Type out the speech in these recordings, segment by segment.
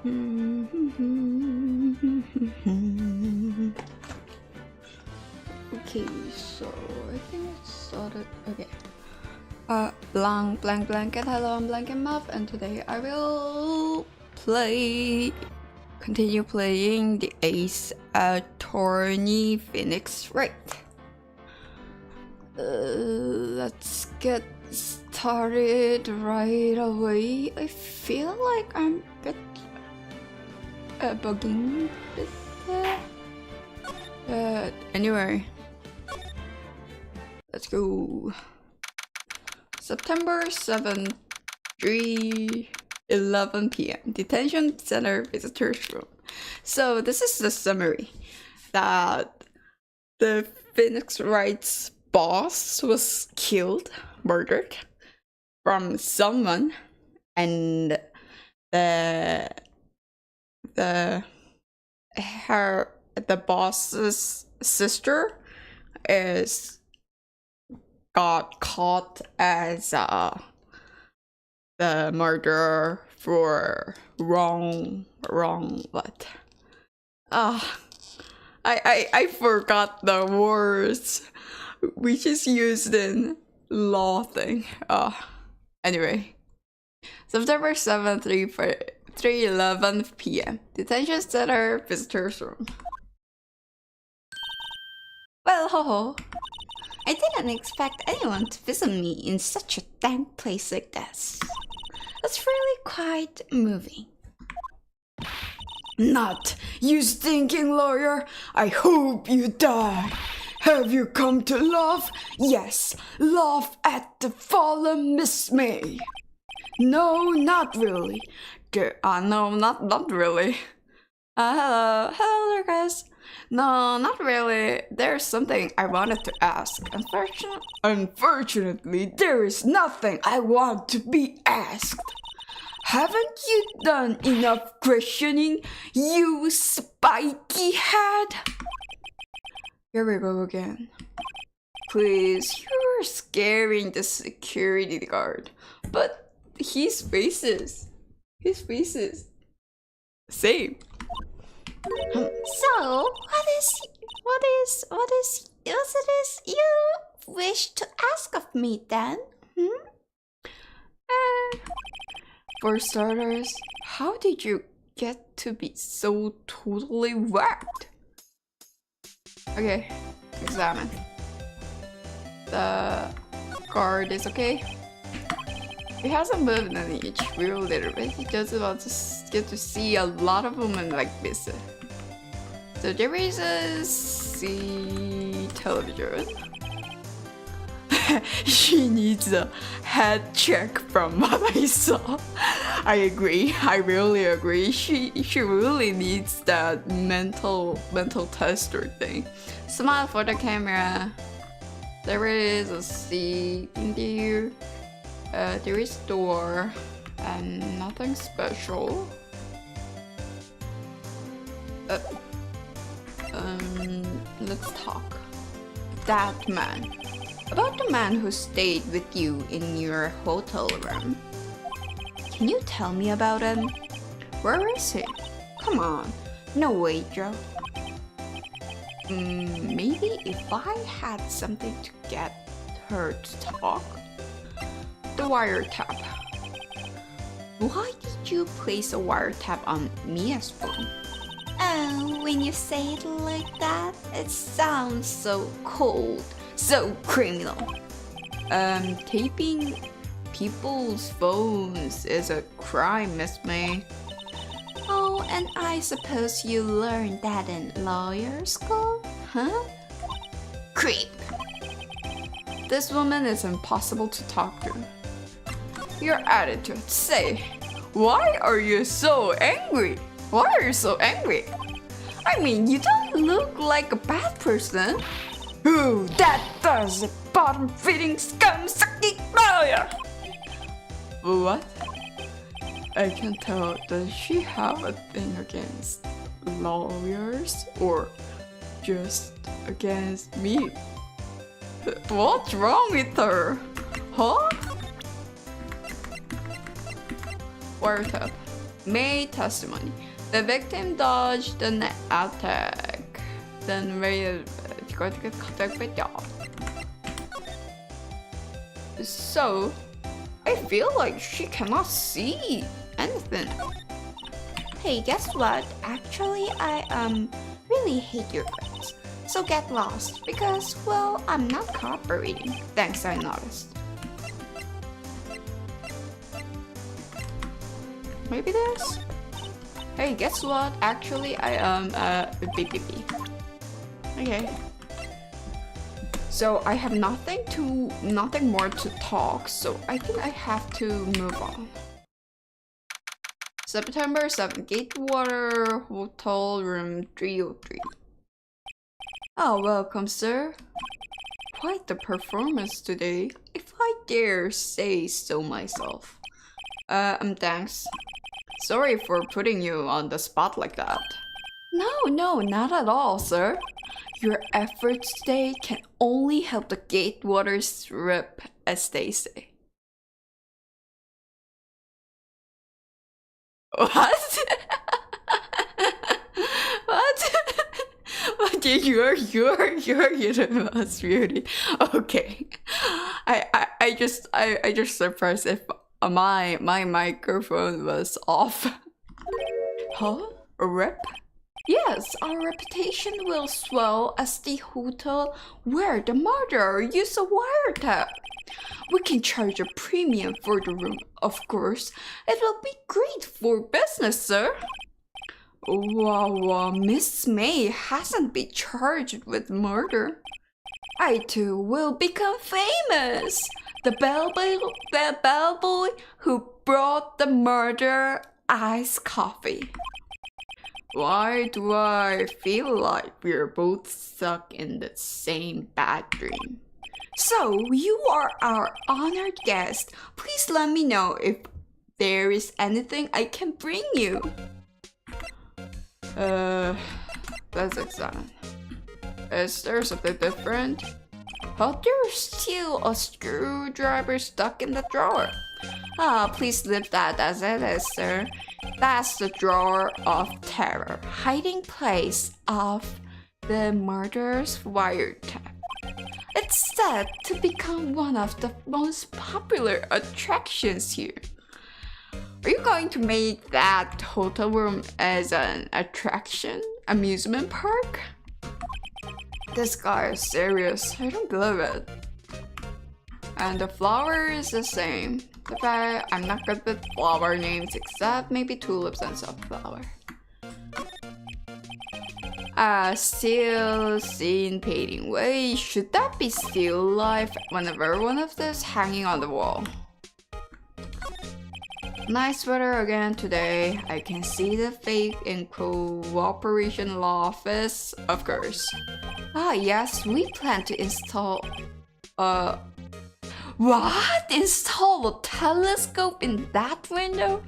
Okay, so I think it started. Okay. Blanket. Hello, I'm Blancket Moff, and today I will continue playing the Ace Attorney Pheonix Wright. Let's get started right away. I feel like I'm a bit bugging with that. Anyway, let's go. September 7th, 3:11 p.m. Detention Center Visitors Room. So this is the summary that the Pheonix Wright's boss was murdered from someone, and the boss's sister got caught as the murderer for wrong what? I forgot the words we just used in law thing. Anyway, September 7th, 3:11 p.m. Detention Center Visitors Room. Well, ho. I didn't expect anyone to visit me in such a dank place like this. That's really quite moving. Not, you stinking lawyer! I hope you die! Have you come to laugh? Yes, laugh at the fallen Miss May. No, not really. No, not really. Hello there, guys. No, not really. There's something I wanted to ask. Unfortunately, there is nothing I want to be asked. Haven't you done enough questioning, you spiky head? Here we go again. Please, you're scaring the security guard. But his faces. Same. So, what is it you wish to ask of me then? For starters, how did you get to be so totally whacked? Okay, examine. The guard is okay. He hasn't moved an inch real little bit. He doesn't want to get to see a lot of women like this. So there is a television. She needs a head check from what I saw. I agree. I really agree. She really needs that mental tester thing. Smile for the camera. There is a seat in there. There is a door and nothing special. Let's talk. That man. About the man who stayed with you in your hotel room. Can you tell me about him? Where is he? Come on. No way, Joe. Maybe if I had something to get her to talk. The wiretap. Why did you place a wiretap on Mia's phone? Oh, when you say it like that, it sounds so cold, so criminal. Taping people's phones is a crime, Miss May. Oh, and I suppose you learned that in lawyer school, huh? Creep. This woman is impossible to talk to. Your attitude, say, why are you so angry? Why are you so angry? I mean, you don't look like a bad person. Ooh, that does a bottom-feeding scum-sucking lawyer! What? I can't tell, does she have a thing against lawyers or just against me? What's wrong with her? Huh? Wiretap. May testimony. The victim dodged the attack. Then so, I feel like she cannot see anything. Hey, guess what? Actually, I really hate your friends. So get lost because, well, I'm not cooperating. Thanks, I noticed. Maybe this? Hey, guess what? Actually, I am BPP. Okay. So I have nothing more to talk, so I think I have to move on. September 7th, Gatewater Hotel Room 303. Oh, welcome, sir. Quite the performance today, if I dare say so myself. Thanks. Sorry for putting you on the spot like that. No, not at all, sir. Your efforts today can only help the Gatewaters rep, as they say. What? What? But you're universe beauty. Okay. I just surprised if my microphone was off. Huh? A rep? Yes, our reputation will swell as the hotel where the murderer used a wiretap. We can charge a premium for the room, of course. It will be great for business, sir. Wow, Miss May hasn't been charged with murder. I too will become famous. The bellboy who brought the murder iced coffee. Why do I feel like we're both stuck in the same bad dream? So, you are our honored guest. Please let me know if there is anything I can bring you. Let's examine. Is there something different? Oh, there's still a screwdriver stuck in the drawer. Please leave that as it is, sir. That's the drawer of terror, hiding place of the murderer's wiretap. It's set to become one of the most popular attractions here. Are you going to make that hotel room as an attraction, amusement park? This guy is serious. I don't believe it. And the flower is the same. The fact I'm not good with flower names except maybe tulips and sunflower. Still seen painting. Wait, should that be still life? Whenever one of this hanging on the wall. Nice weather again today. I can see the fake in cooperation law office, of course. Yes, we plan to install what? Install a telescope in that window?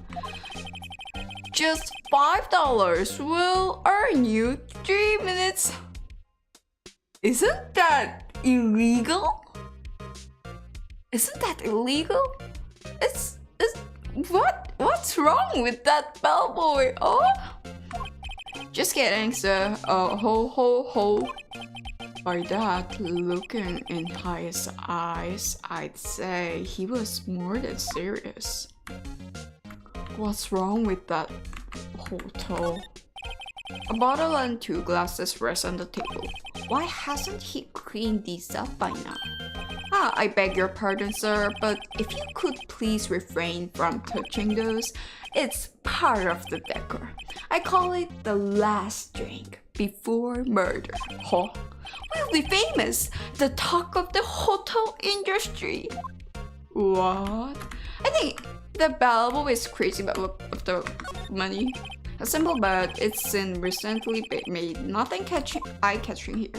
Just $5 will earn you 3 minutes. Isn't that illegal? Isn't that illegal? What's wrong with that bellboy? Oh, just kidding, sir. Ho. By that, looking in his eyes, I'd say he was more than serious. What's wrong with that hotel? A bottle and 2 glasses rest on the table. Why hasn't he cleaned these up by now? I beg your pardon, sir, but if you could please refrain from touching those, it's part of the decor. I call it the last drink before murder. Huh? We'll be famous, the talk of the hotel industry. What? I think the bellboy is crazy about the money. A simple bet, it's in recently made, nothing eye-catching here.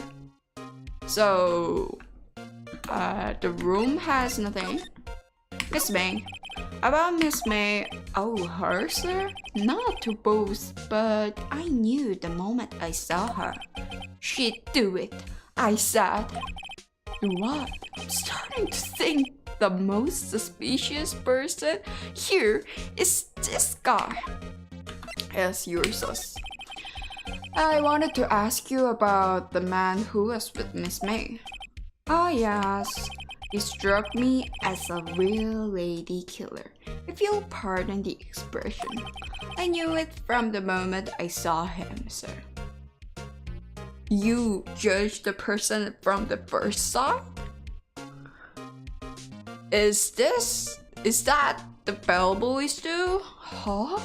So, the room has nothing. Miss May. About Miss May, oh, her, sir? Not to boast, but I knew the moment I saw her. She'd do it, I said. Do what? I'm starting to think the most suspicious person here is this guy. Yes, you're sus. I wanted to ask you about the man who was with Miss May. Oh yes, he struck me as a real lady killer, if you'll pardon the expression. I knew it from the moment I saw him, sir. You judge the person from the first sight? Is that the bellboys do? Huh?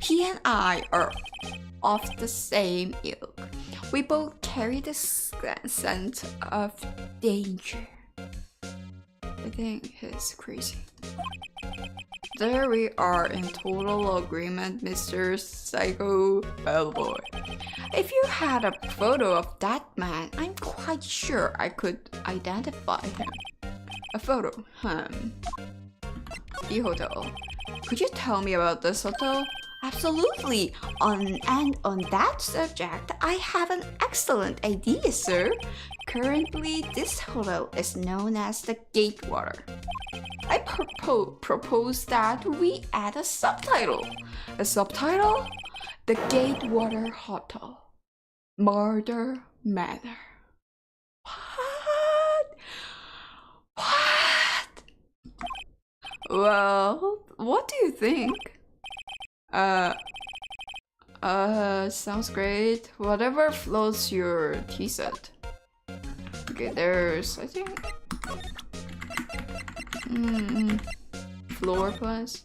He and I are of the same ilk. We both carry the scent of danger. I think he's crazy. There we are in total agreement, Mr. Psycho Bellboy. If you had a photo of that man, I'm quite sure I could identify him. A photo? The hotel. Could you tell me about this hotel? Absolutely. On that subject, I have an excellent idea, sir. Currently, this hotel is known as the Gatewater. I propose that we add a subtitle. A subtitle? The Gatewater Hotel. Murder Manor. What? Well, what do you think? Sounds great. Whatever floats your tea set. Okay, there's, I think, floor plans.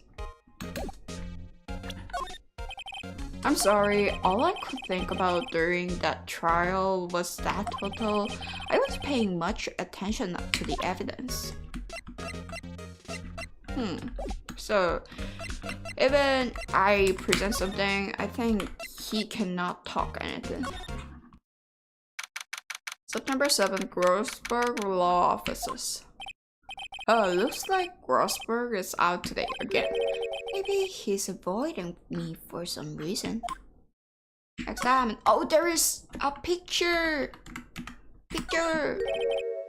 I'm sorry, all I could think about during that trial was that hotel. I was paying much attention to the evidence. So, even I present something, I think he cannot talk anything. September 7th, Grossberg Law Offices. Oh, looks like Grossberg is out today again. Maybe he's avoiding me for some reason. Examine. Oh, there is a picture.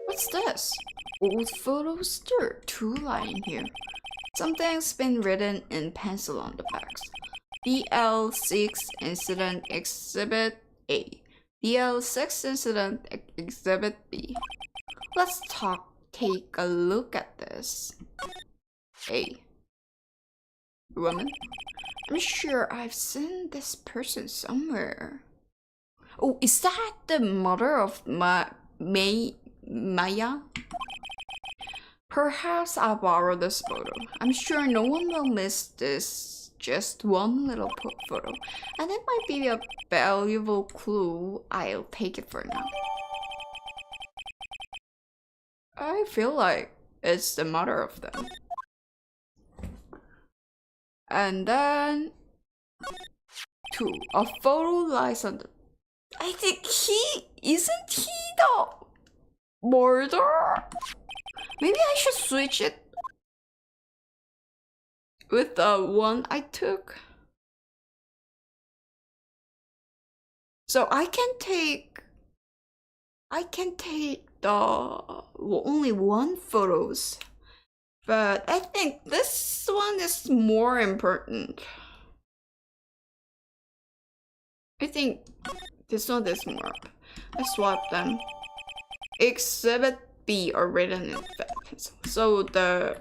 What's this? Old photos. There are two lying here. Something's been written in pencil on the backs. DL6 Incident Exhibit A. DL6 Incident Exhibit B. Let's take a look at this. A. Woman. I'm sure I've seen this person somewhere. Oh, is that the mother of Maya? Perhaps I'll borrow this photo. I'm sure no one will miss this just one little photo. And it might be a valuable clue. I'll take it for now. I feel like it's the mother of them. And then 2. A photo lies on the... I think isn't he the murderer? Maybe I should switch it with the one I took. So I can take the only one photos, but I think this one is more important. I think this one is more. I swapped them. Exhibit B are written in pencil. So the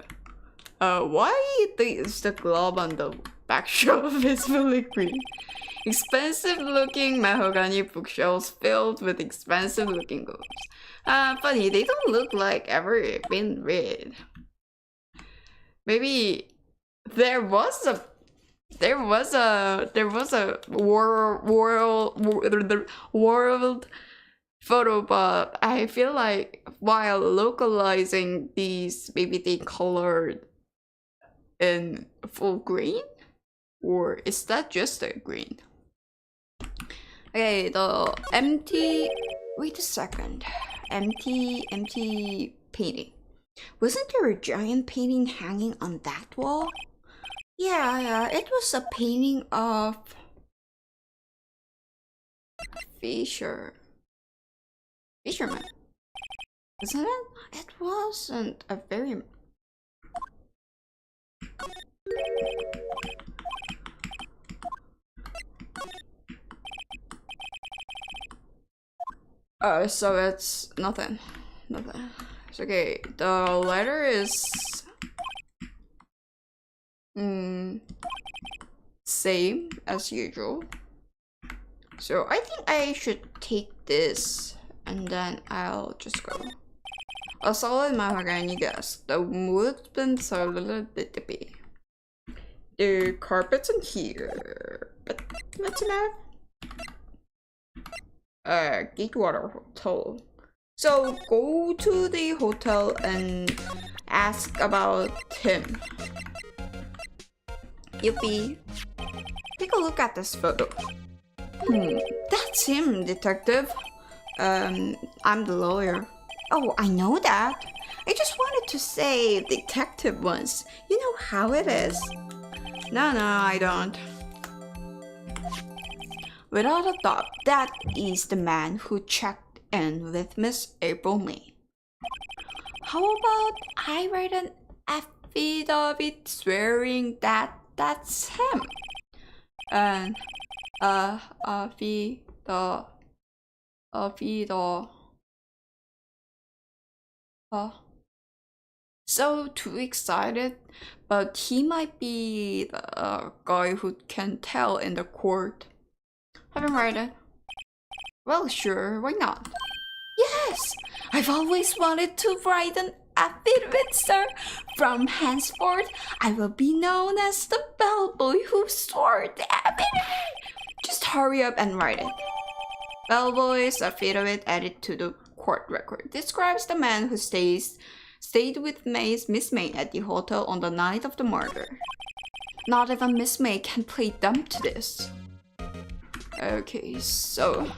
why is the glove on the back shelf visibly green? Expensive looking mahogany bookshelves filled with expensive looking gloves. Funny, they don't look like ever been read. Maybe there was a world photo, but I feel like while localizing these, maybe they colored in full green, or is that just a green? Okay, the empty. Wait a second. Empty painting. Wasn't there a giant painting hanging on that wall? Yeah, it was a painting of Fisherman. Isn't it? It wasn't a very... So it's nothing. It's okay. The letter is same as usual. So I think I should take this and then I'll just go. A solid mahogany desk. The wood's been solid bit. The carpet's in here. But what's the matter? Gatewater Hotel. So go to the hotel and ask about him. Yuppie. Take a look at this photo. That's him, detective. I'm the lawyer. Oh, I know that. I just wanted to say detective once. You know how it is. No, I don't. Without a doubt, that is the man who checked in with Miss April May. How about I write an affidavit swearing that that's him? And so too excited, but he might be the guy who can tell in the court. Have him write it. Well, sure, why not? Yes, I've always wanted to write an affidavit, sir. From henceforth, I will be known as the bellboy who swore the affidavit. Just hurry up and write it. Bellboy's affidavit added to the court record describes the man who stayed with Miss May at the hotel on the night of the murder. Not even Miss May can play dumb to this. Okay, so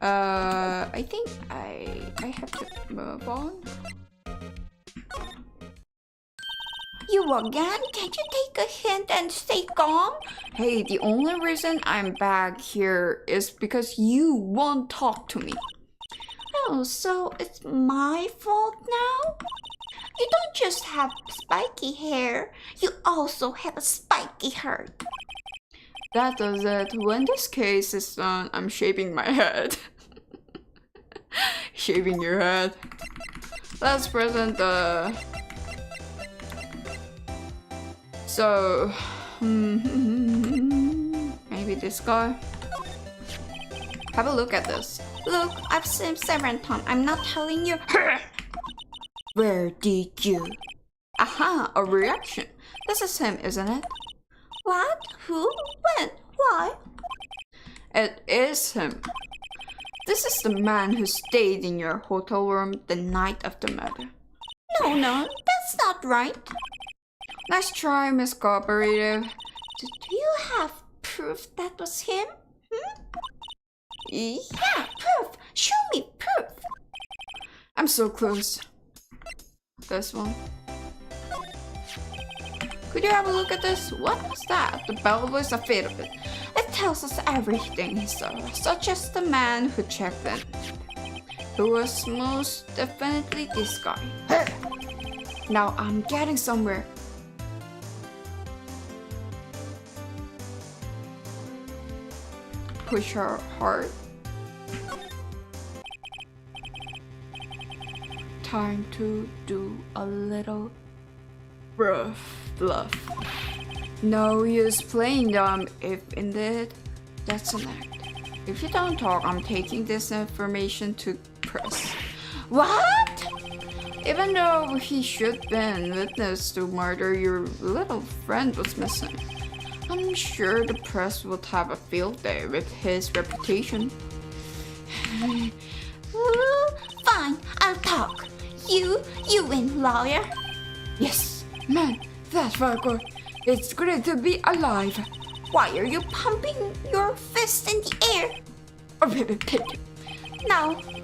I think I have to move on. You again? Can't you take a hint and stay calm? Hey, the only reason I'm back here is because you won't talk to me. Oh, so it's my fault now? You don't just have spiky hair, you also have a spiky heart. That does it. When this case is done, I'm shaving my head. Shaving your head. Let's present the... So... maybe this guy? Have a look at this. Look, I've seen him several times. I'm not telling you. Where did you? Aha, a reaction. This is him, isn't it? What? Who? When? Why? It is him. This is the man who stayed in your hotel room the night of the murder. No, that's not right. Nice try, Miss Cooperative. Do you have proof that was him? Yeah, proof. Show me proof. I'm so close. This one. Could you have a look at this? What was that? The bellboy's affidavit. It tells us everything he saw, such as the man who checked in, who was most definitely this guy. Now I'm getting somewhere. Push her hard. Time to do a little bluff. No use playing dumb if indeed that's an act. If you don't talk, I'm taking this information to press. What? Even though he should been witness to murder, your little friend was missing. I'm sure the press would have a field day with his reputation. Fine, I'll talk. You win, lawyer. Yes, man, that's very good. It's great to be alive. Why are you pumping your fist in the air?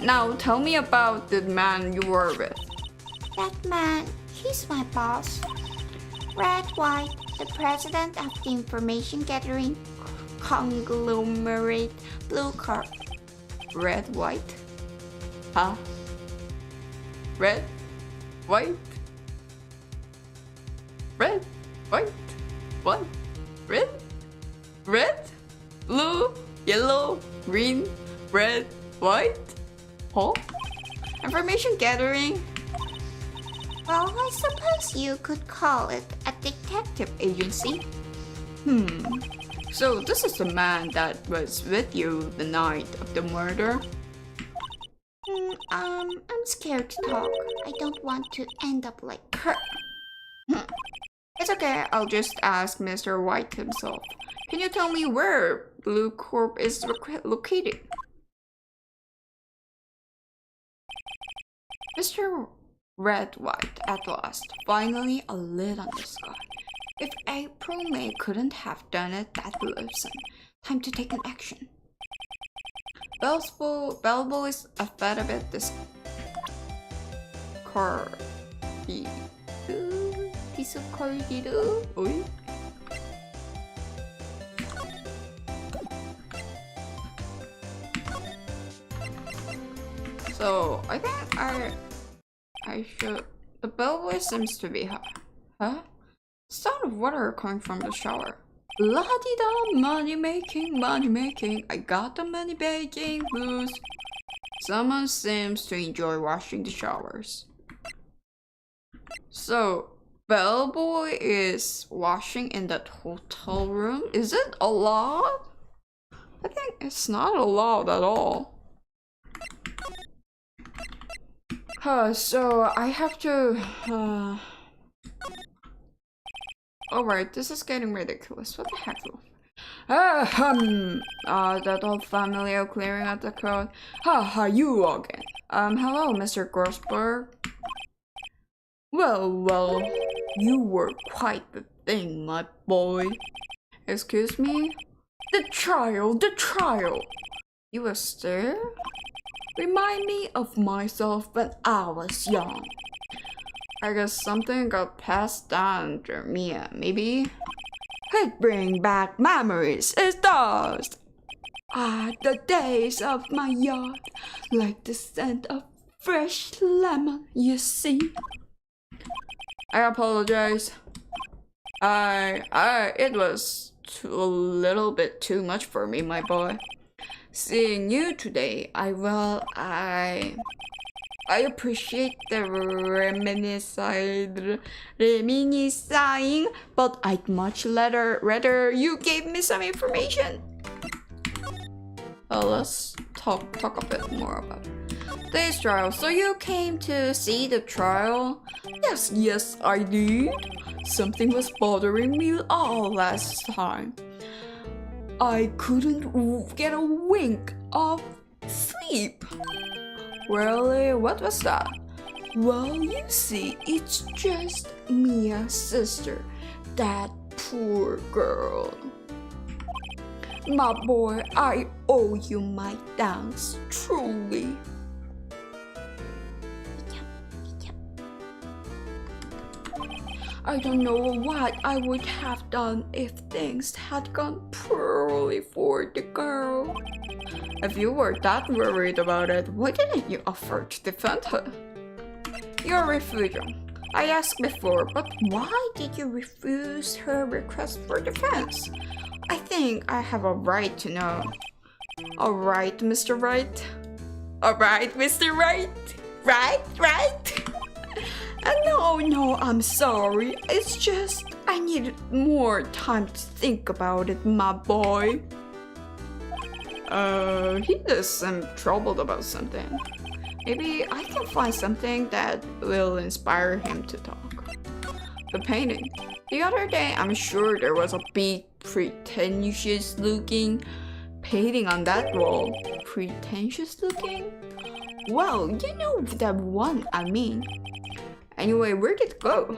Now tell me about the man you were with. That man, he's my boss. Red White, the president of the information gathering conglomerate Blue Card. Red White? Huh? Red? White? Red? White? What? Red? Red? Blue? Yellow? Green? What? Huh? Information gathering? Well, I suppose you could call it a detective agency. So this is the man that was with you the night of the murder? I'm scared to talk. I don't want to end up like her. It's okay, I'll just ask Mr. White himself. Can you tell me where Blue Corp is located? Mr. Red White, at last, finally a lid on the sky. If April May couldn't have done it, that listen. Time to take an action. Belleville is a bit of it this discarded. Oi? So I think I should. The bellboy seems to be huh? Sound of water coming from the shower. La-di-da, money making. I got the money making blues. Someone seems to enjoy washing the showers. So, bellboy is washing in that hotel room. Is it allowed? I think it's not allowed at all. So I have to. Alright, this is getting ridiculous. What the heck? That old family of clearing out the crowd. You again. Hello, Mr. Grossberg. Well, you were quite the thing, my boy. Excuse me? The trial! You were there? Remind me of myself when I was young. I guess something got passed down to me, maybe? It brings back memories, it does! The days of my youth, like the scent of fresh lemon, you see? I apologize. It was a little bit too much for me, my boy. Seeing you today, I appreciate the reminiscing, but I'd much rather you gave me some information. Let's talk a bit more about it. Today's trial. So you came to see the trial? Yes, I did. Something was bothering me all last time. I couldn't get a wink of sleep. Really? What was that? Well, you see, it's just Mia's sister, that poor girl. My boy, I owe you my thanks, truly. I don't know what I would have done if things had gone poorly for the girl. If you were that worried about it, why didn't you offer to defend her? You're refusing. I asked before, but why did you refuse her request for defense? I think I have a right to know. Alright, Mr. Wright. Alright, Mr. Wright. Right? No, I'm sorry. It's just I needed more time to think about it, my boy. He does seem troubled about something. Maybe I can find something that will inspire him to talk. The painting. The other day, I'm sure there was a big, pretentious looking painting on that wall. Pretentious looking? Well, you know that one I mean. Anyway, where did it go?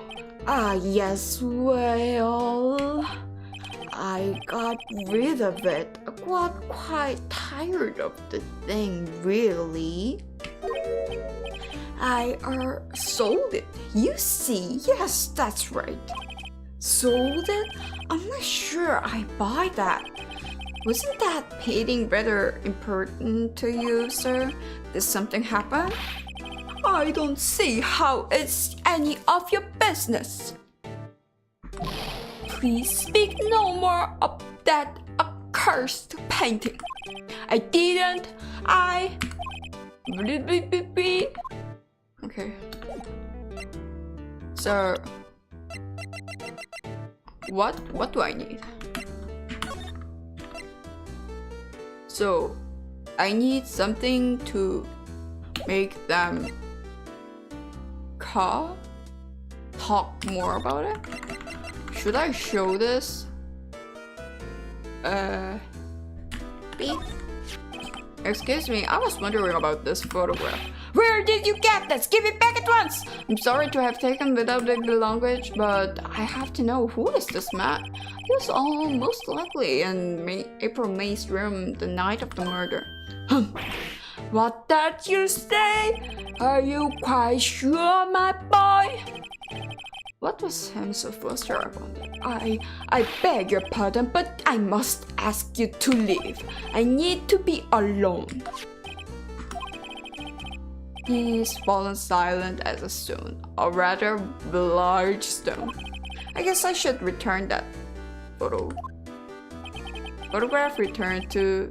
Yes, well, I got rid of it. I got quite tired of the thing, really. I sold it. You see, yes, that's right. Sold it? I'm not sure I buy that. Wasn't that painting rather important to you, sir? Did something happen? I don't see how it's any of your business. Please speak no more of that accursed painting. I Okay. So what do I need? So I need something to make them talk more about it. Should I show this? Beep. Excuse me, I was wondering about this photograph. Where did you get this? Give it back at once! I'm sorry to have taken without the language, but I have to know, who is this man? He was most likely in April May's room the night of the murder. What did you say? Are you quite sure, my boy? What was him so flustered about? I beg your pardon, but I must ask you to leave. I need to be alone. He's fallen silent as a stone, a rather large stone. I guess I should return that photograph returned to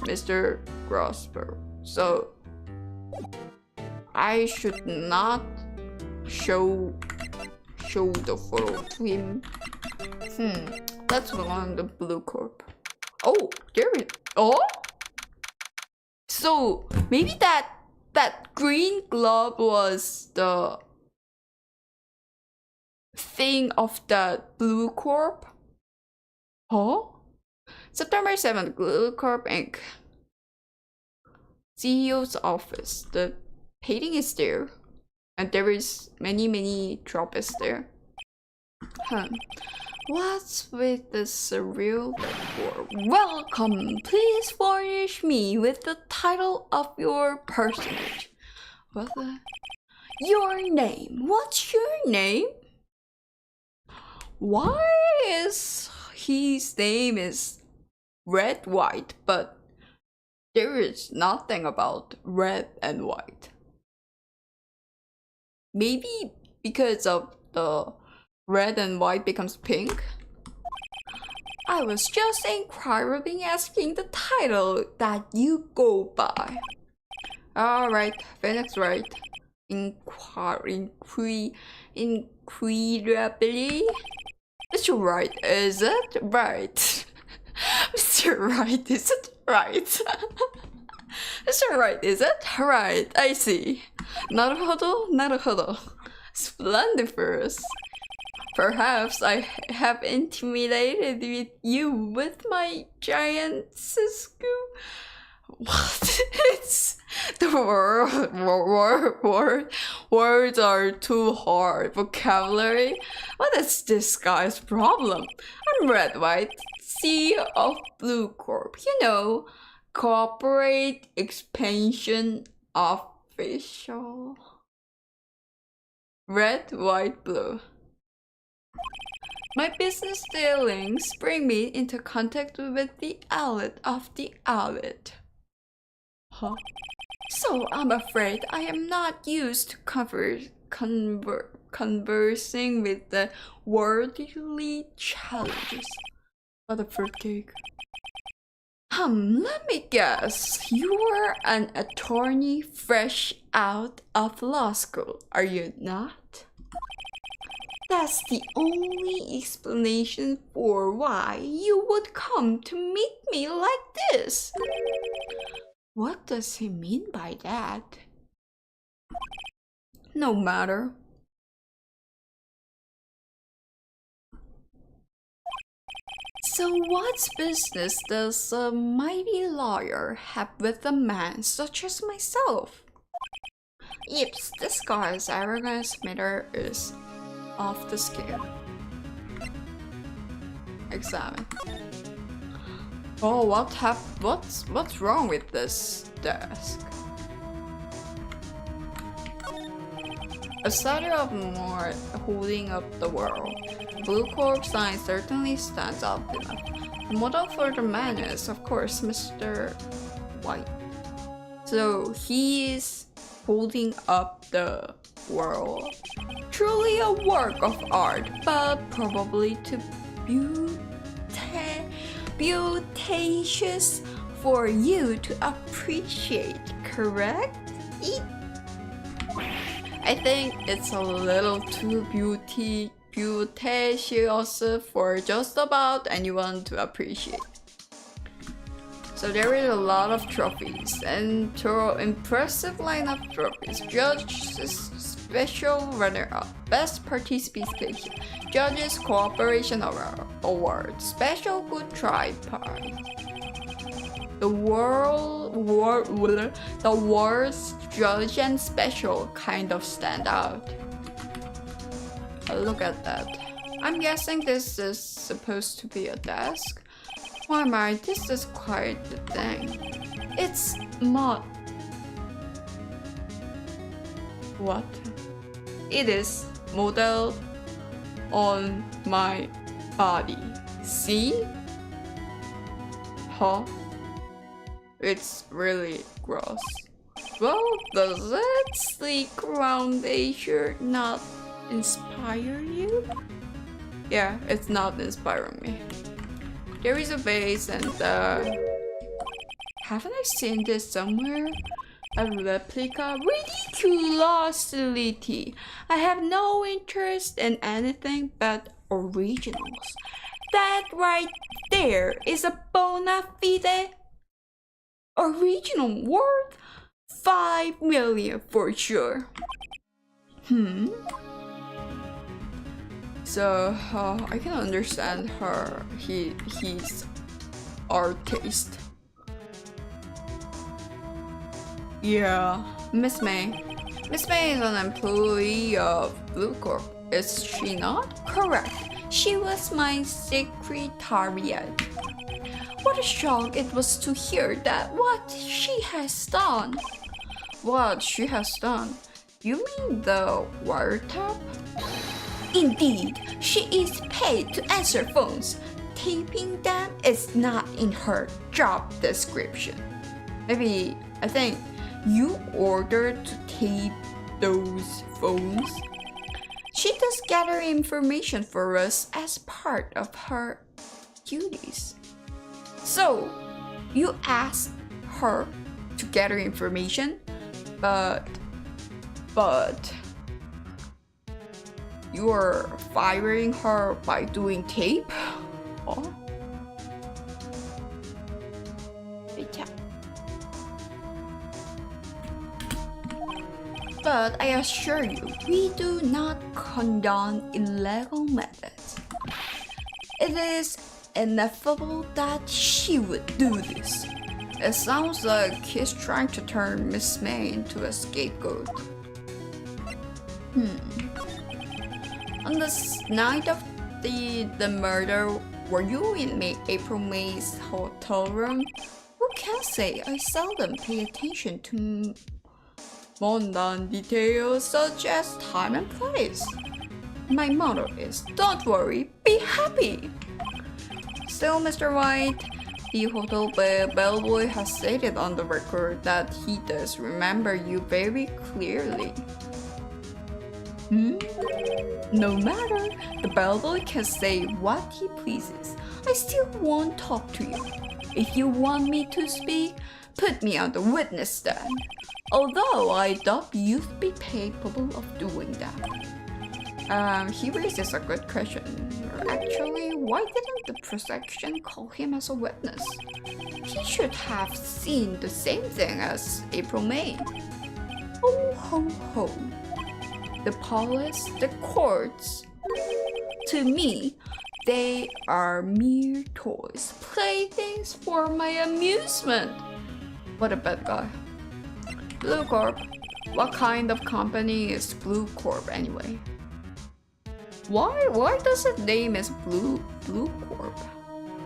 Mr. Grosper. So I should not show the photo to him. Let's go on the blue corp. Oh, there it. Oh, so maybe that green glove was the thing of the blue corp. Huh? September 7th, Blue Corp Inc. CEO's office. The painting is there, and there is many trophies there. What's with the surreal decor? Welcome! Please furnish me with the title of your personage. What the? Your name. What's your name? Why is his name is red white, but there is nothing about red and white? Maybe because of the red and white becomes pink? I was just inquiring, asking the title that you go by. Alright, Pheonix Wright. Incredibly. Mr. Wright, is it right? Mr. Wright, is it right? Mr. Wright, is it right? I see. 나루호도. Splendiferous. Perhaps I have intimidated you with my giant Cisco. What? It's the words are too hard. Vocabulary? What is this guy's problem? I'm Red White, CEO of Blue Corp. You know, corporate expansion official. Red, white, blue. My business dealings bring me into contact with the outlet of the outlet. Huh? So I'm afraid I am not used to conversing with the worldly challenges. What a fruitcake. Let me guess. You are an attorney fresh out of law school, are you not? That's the only explanation for why you would come to meet me like this. What does he mean by that? No matter. So what business does a mighty lawyer have with a man such as myself? Yips, this guy's arrogance meter is off the scale. Examine. Oh, what's wrong with this desk? A statue of Moore holding up the world. Blue Corp sign certainly stands out enough. The model for the man is, of course, Mr. White. So he's holding up the world. Truly a work of art, but probably too beauteous for you to appreciate correct? I think it's a little too beauticious for just about anyone to appreciate. So there is a lot of trophies and thorough impressive line of trophies. Judges special runner-up, best participation, judges cooperation award, special good try prize. The words judge and special kind of stand out. Look at that. I'm guessing this is supposed to be a desk. Why am I? This is quite the thing. It's not. What? It is modeled on my body. See? Huh? It's really gross. Well, does that sleek foundation not inspire you? Yeah, it's not inspiring me. There is a vase and haven't I seen this somewhere? A replica? Ridiculosity! I have no interest in anything but originals. That right there is a bona fide original worth 5 million for sure. So I can understand his art taste. Yeah, Miss May. Miss May is an employee of Blue Corp, is she not? Correct. She was my secretariat. What a shock it was to hear that what she has done. What she has done? You mean the wiretap? Indeed, she is paid to answer phones. Taping them is not in her job description. Maybe, I think, you ordered to tape those phones? She does gather information for us as part of her duties. So, you asked her to gather information, but you are firing her by doing tape? Oh. But I assure you, we do not condone illegal methods. It is ineffable that she would do this. It sounds like he's trying to turn Miss May into a scapegoat. On the night of the murder, were you in April May's hotel room? Who can say? I seldom pay attention to mundane details such as time and place. My motto is, don't worry, be happy. Still, Mr. White, the hotel bellboy has stated on the record that he does remember you very clearly. No matter, the bellboy can say what he pleases. I still won't talk to you. If you want me to speak, put me on the witness stand. Although I doubt you'd be capable of doing that. He raises a good question. Actually, why didn't the prosecution call him as a witness? He should have seen the same thing as April May. Oh ho ho. The police, the courts. To me, they are mere toys, playthings for my amusement. What a bad guy. Blue Corp. What kind of company is Blue Corp anyway? Why does it name as Blue Corp?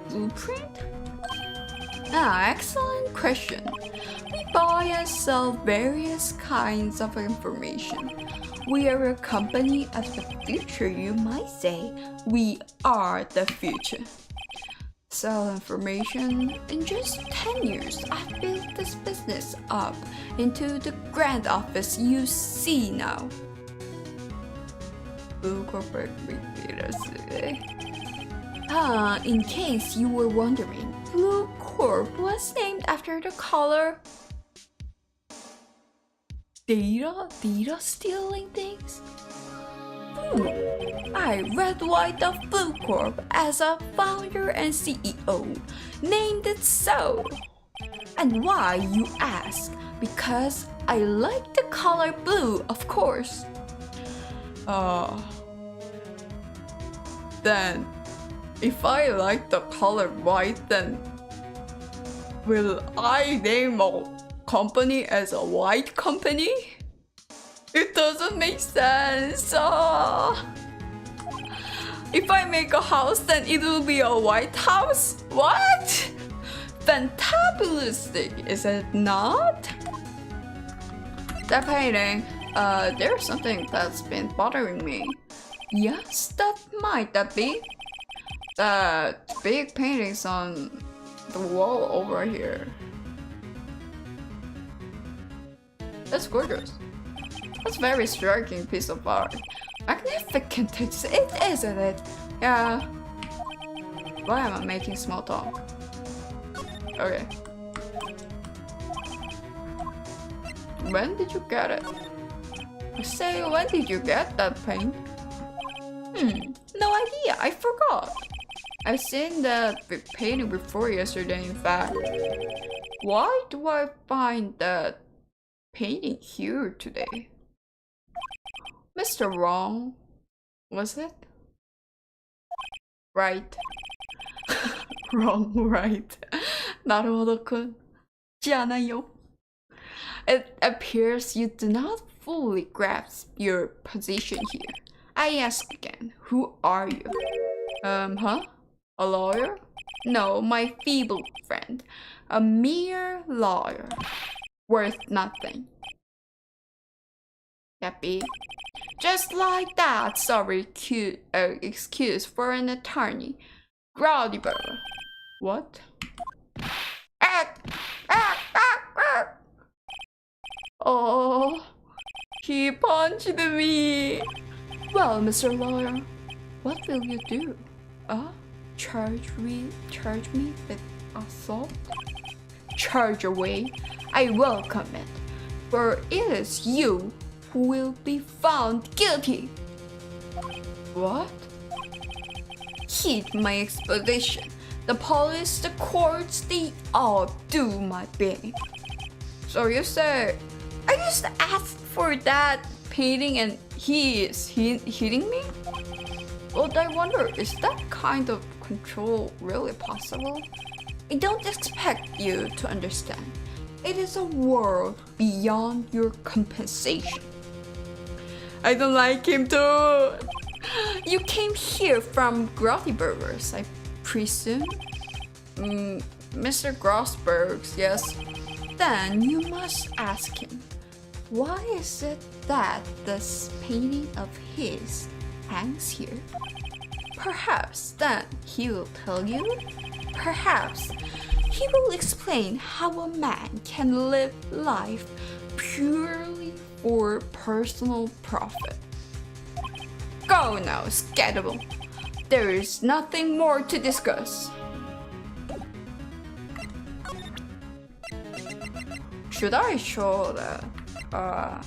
Blueprint? Excellent question. We buy and sell various kinds of information. We are a company of the future, you might say. We are the future. Sell information? In just 10 years, I've built this business up into the grand office you see now. Blue Corporate in case you were wondering, Blue Corp was named after the color Data stealing things? I read White of Blue Corp as a founder and CEO, named it so. And why, you ask? Because I like the color blue, of course. Then, if I like the color white, then will I name a company as a white company? It doesn't make sense. If I make a house, then it will be a white house? What? Fantabulistic, is it not? That painting, there's something that's been bothering me. Yes, that might that be. That big paintings on the wall over here. That's gorgeous. That's a very striking piece of art. Magnificent, isn't it? Yeah. Why am I making small talk? Okay. When did you get it? I say, when did you get that paint? No idea, I forgot. I've seen that painting before yesterday, in fact. Why do I find that painting here today? Mr. Wrong, was it? Right. Wrong, right. なるほどくん。じゃないよ。It appears you do not fully grasp your position here. I ask again, who are you? Huh? A lawyer? No, my feeble friend. A mere lawyer. Worth nothing. Happy? Just like that, sorry, excuse for an attorney. Growdy burger. What? Oh, he punched me. Well, Mr. Lawyer, what will you do? Charge me with assault? Charge away. I welcome it, for it is you who will be found guilty. What? Heed my exposition. The police, the courts, they all do my bidding. So you say, I just asked for that painting and he is hitting me? But I wonder, is that kind of control really possible? I don't expect you to understand. It is a world beyond your compensation. I don't like him too. You came here from Grotty Burgers, I presume? Mr. Grossberg's, yes. Then you must ask him, why is it that this painting of his hangs here? Perhaps then he will tell you. Perhaps he will explain how a man can live life purely for personal profit. Go now, Scatable. There is nothing more to discuss. Should I show that? I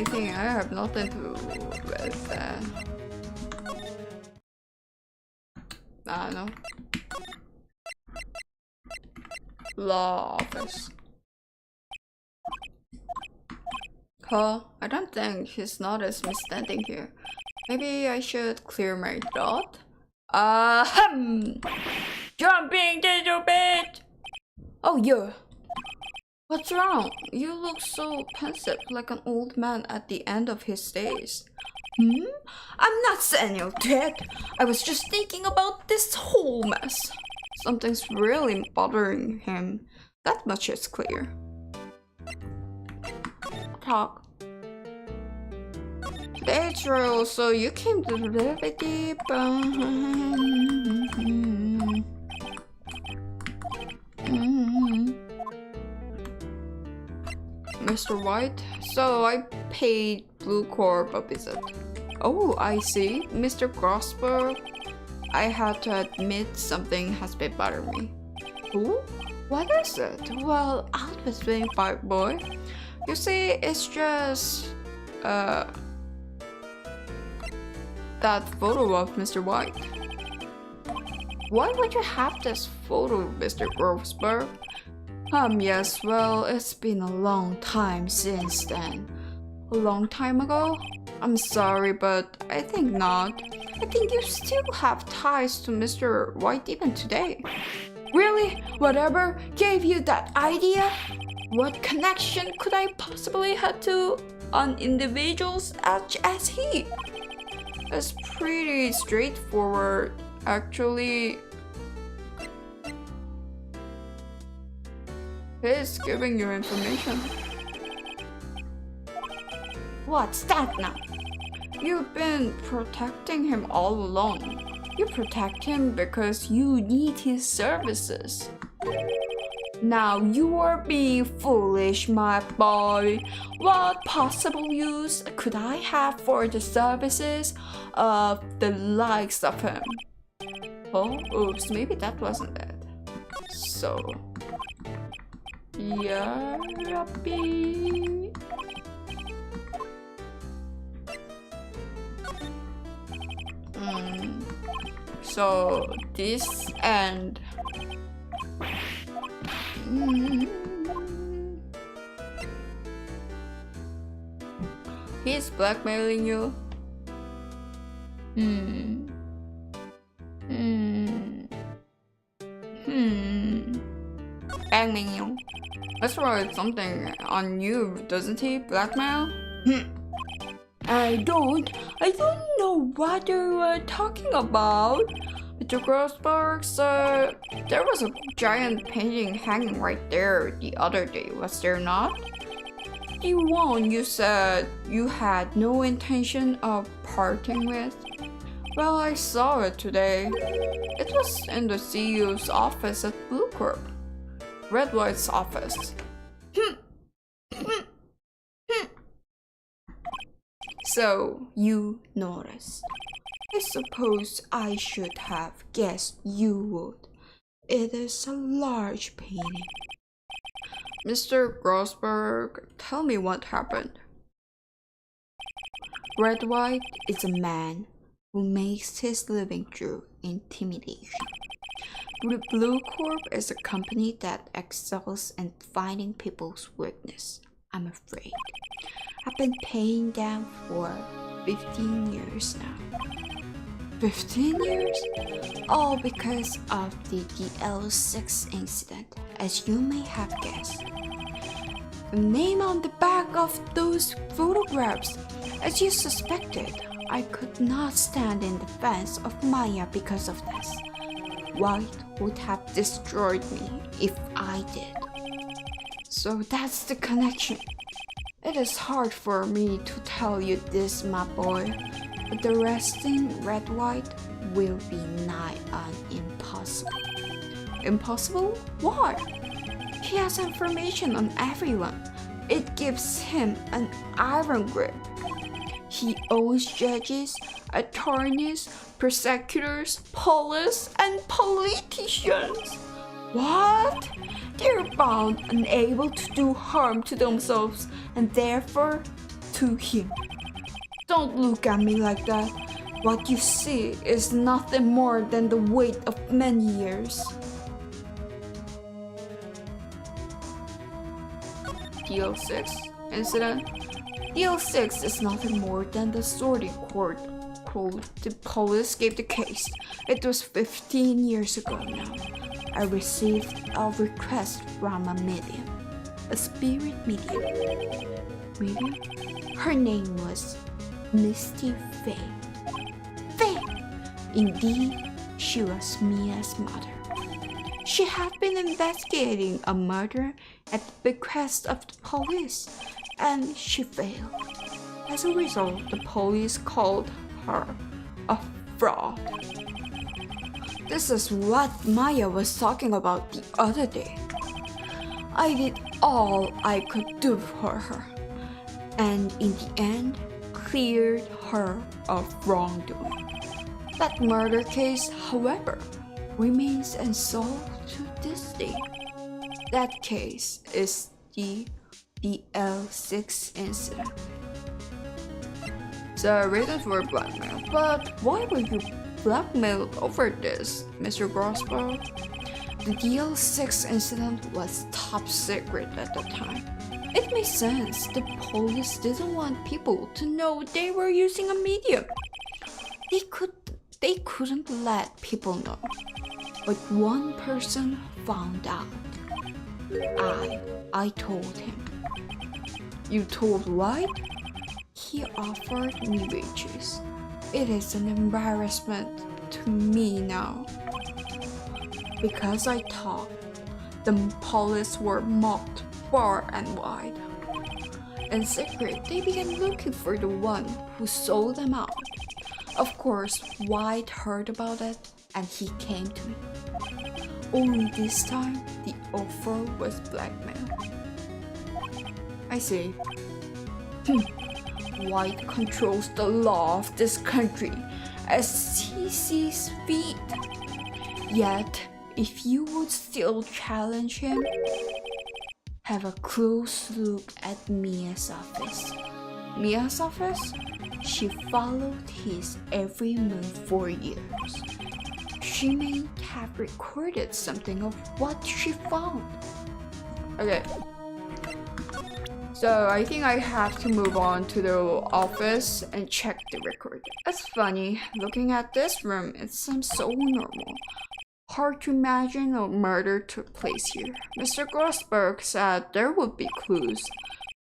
think I have nothing to do with that. No. Law office. Huh? I don't think he's noticed me standing here. Maybe I should clear my throat? Jumping little bit! Oh, yeah. What's wrong? You look so pensive, like an old man at the end of his days. I'm not saying you're dead. I was just thinking about this whole mess. Something's really bothering him. That much is clear. Talk. That's true, so you came to live a deep. Mr. White, so I paid Blue Corp a visit. Oh, I see. Mr. Grossberg, I have to admit something has been bothering me. Who? What is it? Well, out with 25, boy. You see, it's just that photo of Mr. White. Why would you have this photo, Mr. Grossberg? Yes, well, it's been a long time since then. A long time ago? I'm sorry, but I think not. I think you still have ties to Mr. White even today. Really? Whatever gave you that idea? What connection could I possibly have to an individual such as he? It's pretty straightforward, actually. He's giving you information. What's that now? You've been protecting him all along. You protect him because you need his services. Now you are being foolish, my boy. What possible use could I have for the services of the likes of him? Oh, oops, maybe that wasn't it. So, yeah, Rabbi. So this and he's blackmailing you. Banging you. Let's write something on you, doesn't he? Blackmail? I don't know what you are talking about. Mr. Grossberg, sir, there was a giant painting hanging right there the other day, was there not? The one you said you had no intention of parting with? Well, I saw it today. It was in the CEO's office at Blue Corp. Red White's office. So, you noticed. I suppose I should have guessed you would. It is a large painting. Mr. Grossberg, tell me what happened. Red White is a man who makes his living through intimidation. Blue Corp is a company that excels in finding people's weakness, I'm afraid. I've been paying them for 15 years now. 15 years? All because of the DL6 incident, as you may have guessed. The name on the back of those photographs, as you suspected, I could not stand in defense of Maya because of this. White would have destroyed me if I did. So that's the connection. It is hard for me to tell you this, my boy, but arresting Red White will be nigh on impossible. Impossible? Why? He has information on everyone. It gives him an iron grip. He owns judges, attorneys, prosecutors, police, and politicians. What? They're bound and able to do harm to themselves and therefore to him. Don't look at me like that. What you see is nothing more than the weight of many years. DL6 incident? DL6 is nothing more than the sorting court. The police gave the case. It was 15 years ago now. I received a request from a medium, a spirit medium. Medium? Her name was Misty Faye. Faye! Indeed, she was Mia's mother. She had been investigating a murder at the bequest of the police, and she failed. As a result, the police called her a fraud. This is what Maya was talking about the other day. I did all I could do for her, and in the end, cleared her of wrongdoing. That murder case, however, remains unsolved to this day. That case is the BL6 incident. The reason for blackmail. But why were you blackmailed over this, Mr. Grosberg? The DL6 incident was top secret at the time. It makes sense. The police didn't want people to know they were using a medium. They couldn't let people know. But one person found out. I told him. You told Wright? He offered me wages. It is an embarrassment to me now. Because I talked, the police were mocked far and wide. In secret, they began looking for the one who sold them out. Of course, White heard about it and he came to me. Only this time, the offer was blackmail. I see. White controls the law of this country as he sees fit. Yet, if you would still challenge him, have a close look at Mia's office. Mia's office? She followed his every move for years. She may have recorded something of what she found. Okay. So I think I have to move on to the office and check the record. It's funny, looking at this room, it seems so normal. Hard to imagine a murder took place here. Mr. Grossberg said there would be clues.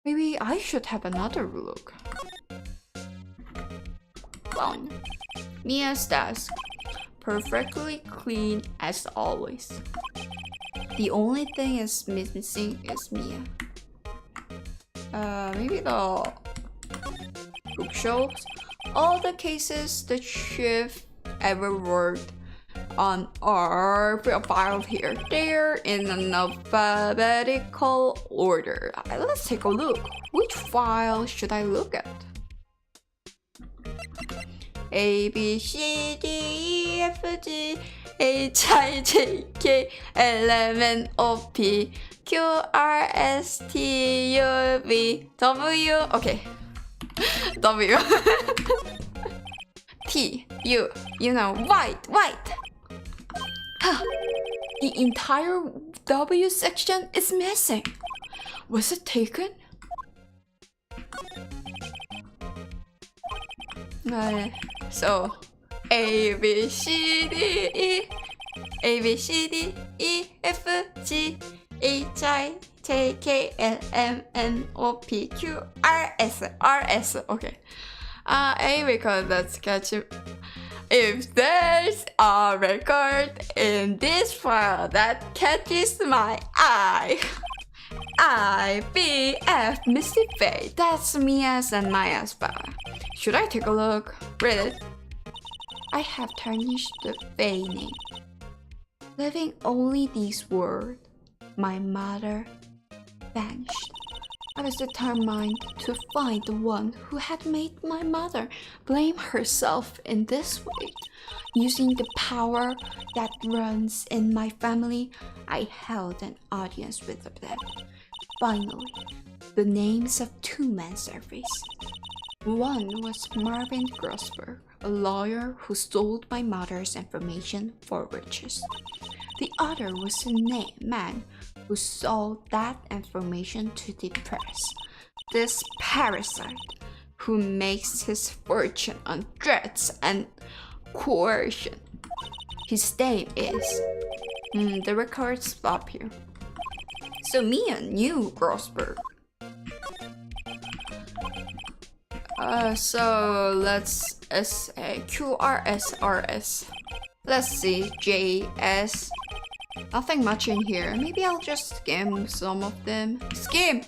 Maybe I should have another look. 1. Mia's desk. Perfectly clean as always. The only thing is missing is Mia. Maybe the bookshelves. All the cases the chief ever worked on are filed here. They're in an alphabetical order. Let's take a look. Which file should I look at? A, B, C, D, E, F, G, H, I, J, K, L, M, N, O, P, Q, R, S, T, U, V, W. Okay. W. T, U, white. The entire W section is missing. Was it taken? So A, B, C, D, E, A, B, C, D, E, F, G, H, I, J, K, L, M, N, O, P, Q, R, S. Okay. A record that's catching. If there's a record in this file that catches my eye, IBF Misty Fate. That's Mia's and Maya's file. Should I take a look? Read it. I have tarnished the Fae name, leaving only these words. My mother vanished. I was determined to find the one who had made my mother blame herself in this way. Using the power that runs in my family, I held an audience with them. Finally, the names of two men surfaced. One was Marvin Grossberg, a lawyer who stole my mother's information for riches. The other was a man who sold that information to the press. This parasite who makes his fortune on threats and coercion. His name is... the records stop here. So Mia knew Grossberg. So let's say QRSRS. Let's see, JS. Nothing much in here. Maybe I'll just skim some of them. Skim!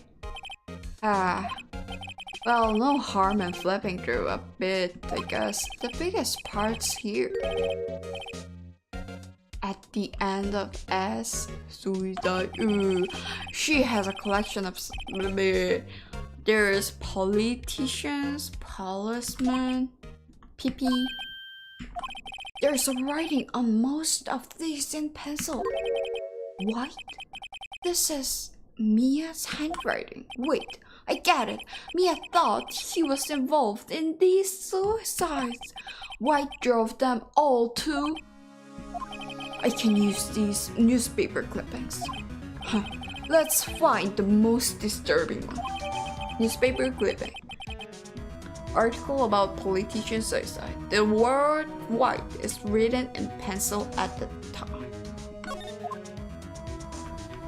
Well, no harm in flipping through a bit, I guess. The biggest part's here. At the end of S, suicide. She has a collection of... There's politicians, policemen, PP. There's a writing on most of these in pencil. White? This is Mia's handwriting. Wait, I get it. Mia thought he was involved in these suicides. White drove them all to... I can use these newspaper clippings. Huh. Let's find the most disturbing one. Newspaper clipping. Article about politician suicide. The word white is written in pencil at the top.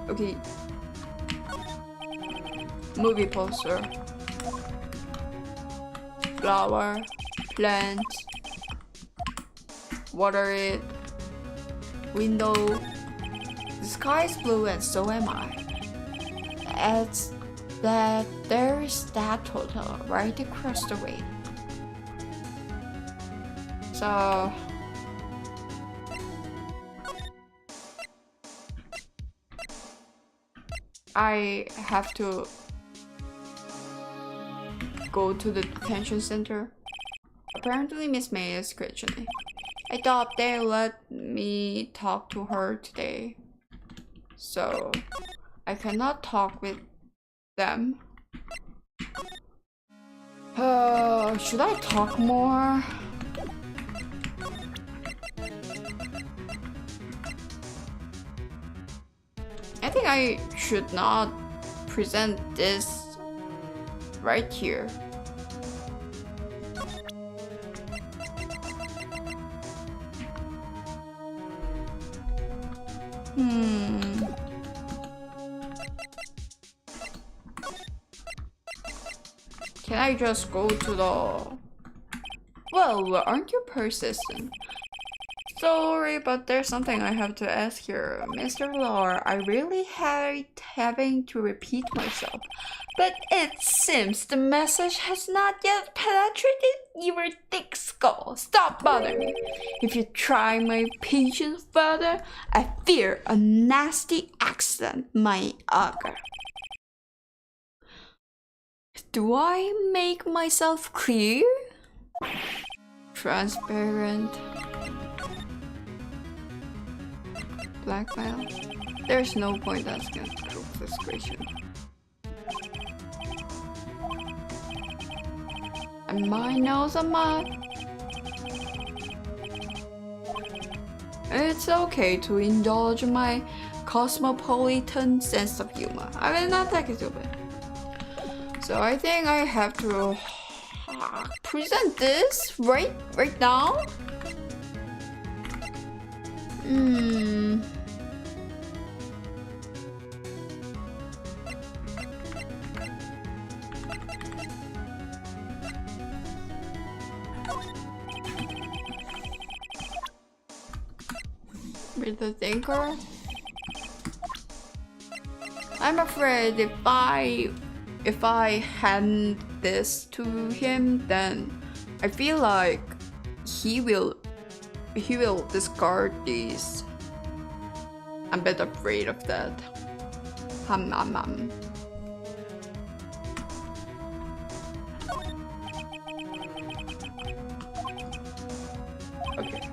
Okay. Movie poster. Flower. Plant. Water it. Window. The sky is blue and so am I. It's that there is that hotel right across the way. So I have to go to the detention center. Apparently Miss May is questioning. I thought they let me talk to her today, so I cannot talk with them. Should I talk more? I think I should not present this right here. Can I just go to the... Well, aren't you persistent? Sorry, but there's something I have to ask here. Mr. Law, I really hate having to repeat myself, but it seems the message has not yet penetrated your thick skull. Stop bothering me. If you try my patience further, I fear a nasty accident might occur. Do I make myself clear? Transparent. Blackmail? There's no point asking this question. And my nose a mud. It's okay to indulge my cosmopolitan sense of humor. I will not take it too bad. So I think I have to present this right now. With the thinker. I'm afraid if I hand this to him, then I feel like he will discard these. I'm a bit afraid of that. Okay.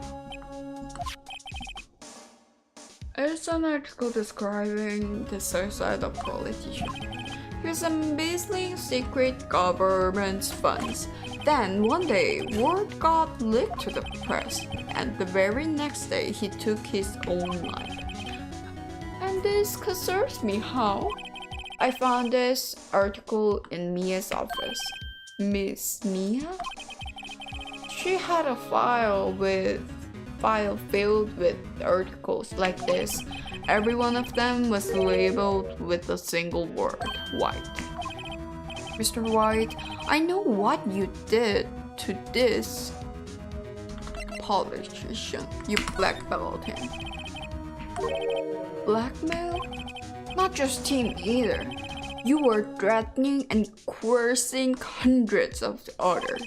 It's an article describing the suicide of politicians. Here's embezzling secret government funds. Then one day, word got leaked to the press, and the very next day he took his own life. And this concerns me. How? I found this article in Mia's office. Miss Mia? She had a file filled with articles like this. Every one of them was labeled with a single word, white. Mr. White, I know what you did to this politician. You blackmailed him. Blackmail? Not just him either. You were threatening and coercing hundreds of others.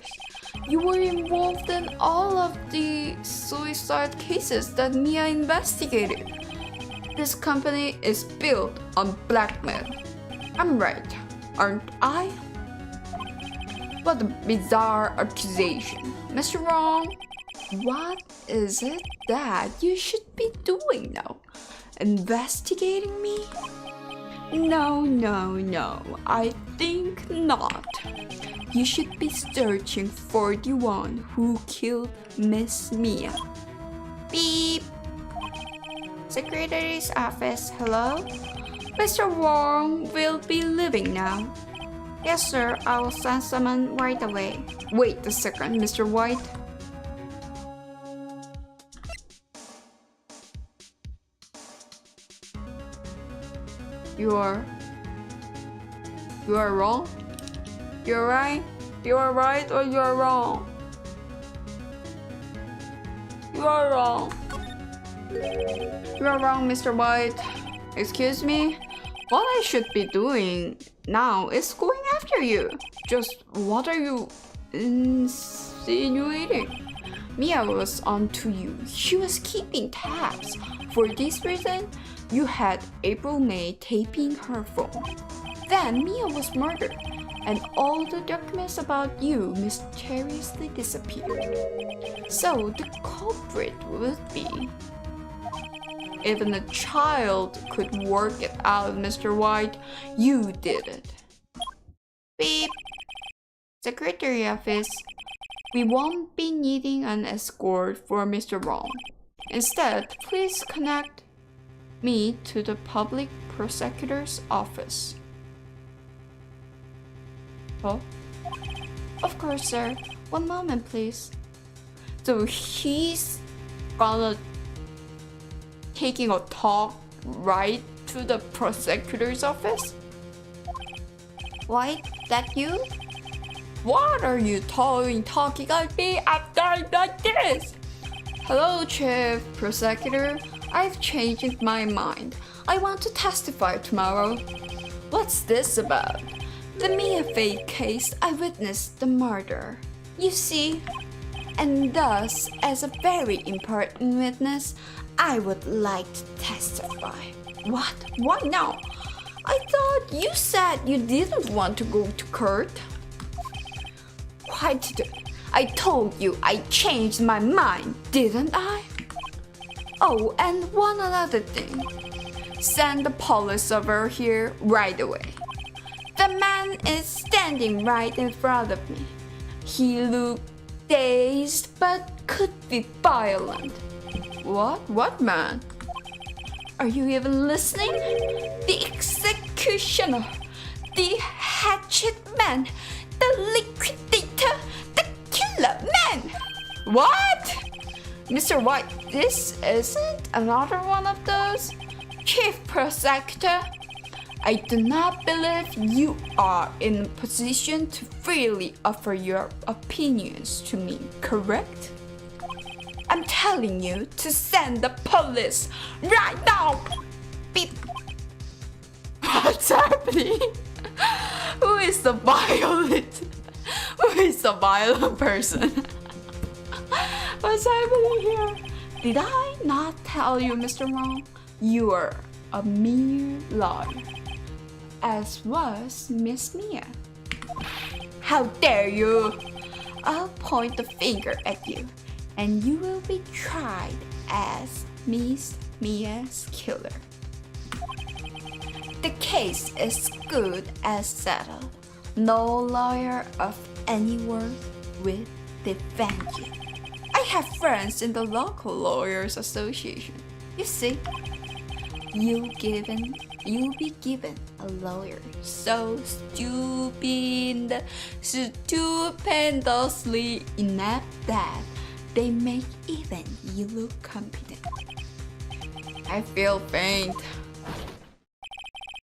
You were involved in all of the suicide cases that Mia investigated. This company is built on blackmail. I'm right, aren't I? What a bizarre accusation. Mr. Wrong, what is it that you should be doing now? Investigating me? No, I think not. You should be searching for the one who killed Miss Mia. Beep. Secretary's office, hello? Mr. Wong will be leaving now. Yes, sir, I will send someone right away. Wait a second, Mr. White. You are wrong? You're right? You are right or you are wrong? You are wrong. You are wrong, Mr. White. Excuse me? What I should be doing now is going after you. Just what are you insinuating? Mia was onto you. She was keeping tabs. For this reason, you had April May taping her phone. Then Mia was murdered, and all the documents about you mysteriously disappeared. So the culprit would be... Even a child could work it out, Mr. White. You did it. Beep. Secretary office. We won't be needing an escort for Mr. Wrong. Instead, please connect me to the public prosecutor's office. Oh? Of course, sir. One moment, please. So he's gonna taking a talk right to the prosecutor's office? White, that you? What are you talking at me after like this? Hello, Chief Prosecutor. I've changed my mind. I want to testify tomorrow. What's this about? The Mia Fate case, I witnessed the murder. You see? And thus, as a very important witness, I would like to testify. What? Why now? I thought you said you didn't want to go to court. Why did I told you I changed my mind, didn't I? Oh, and one other thing. Send the police over here right away. The man is standing right in front of me. He looked dazed but could be violent. What man? Are you even listening? The executioner, the hatchet man, the liquidator, the killer man. What? Mr. White, this isn't another one of those? Chief Prosecutor, I do not believe you are in a position to freely offer your opinions to me, correct? I'm telling you to send the police right now! Beep! What's happening? Who is the violent person? What's happening here? Did I not tell you, Mr. Wrong? You are a mere liar, as was Miss Mia. How dare you! I'll point the finger at you, and you will be tried as Miss Mia's killer. The case is good as settled. No lawyer of any worth will defend you. I have friends in the local lawyers association. You see, you'll be given a lawyer so stupendously inept that they make even you look competent. I feel faint.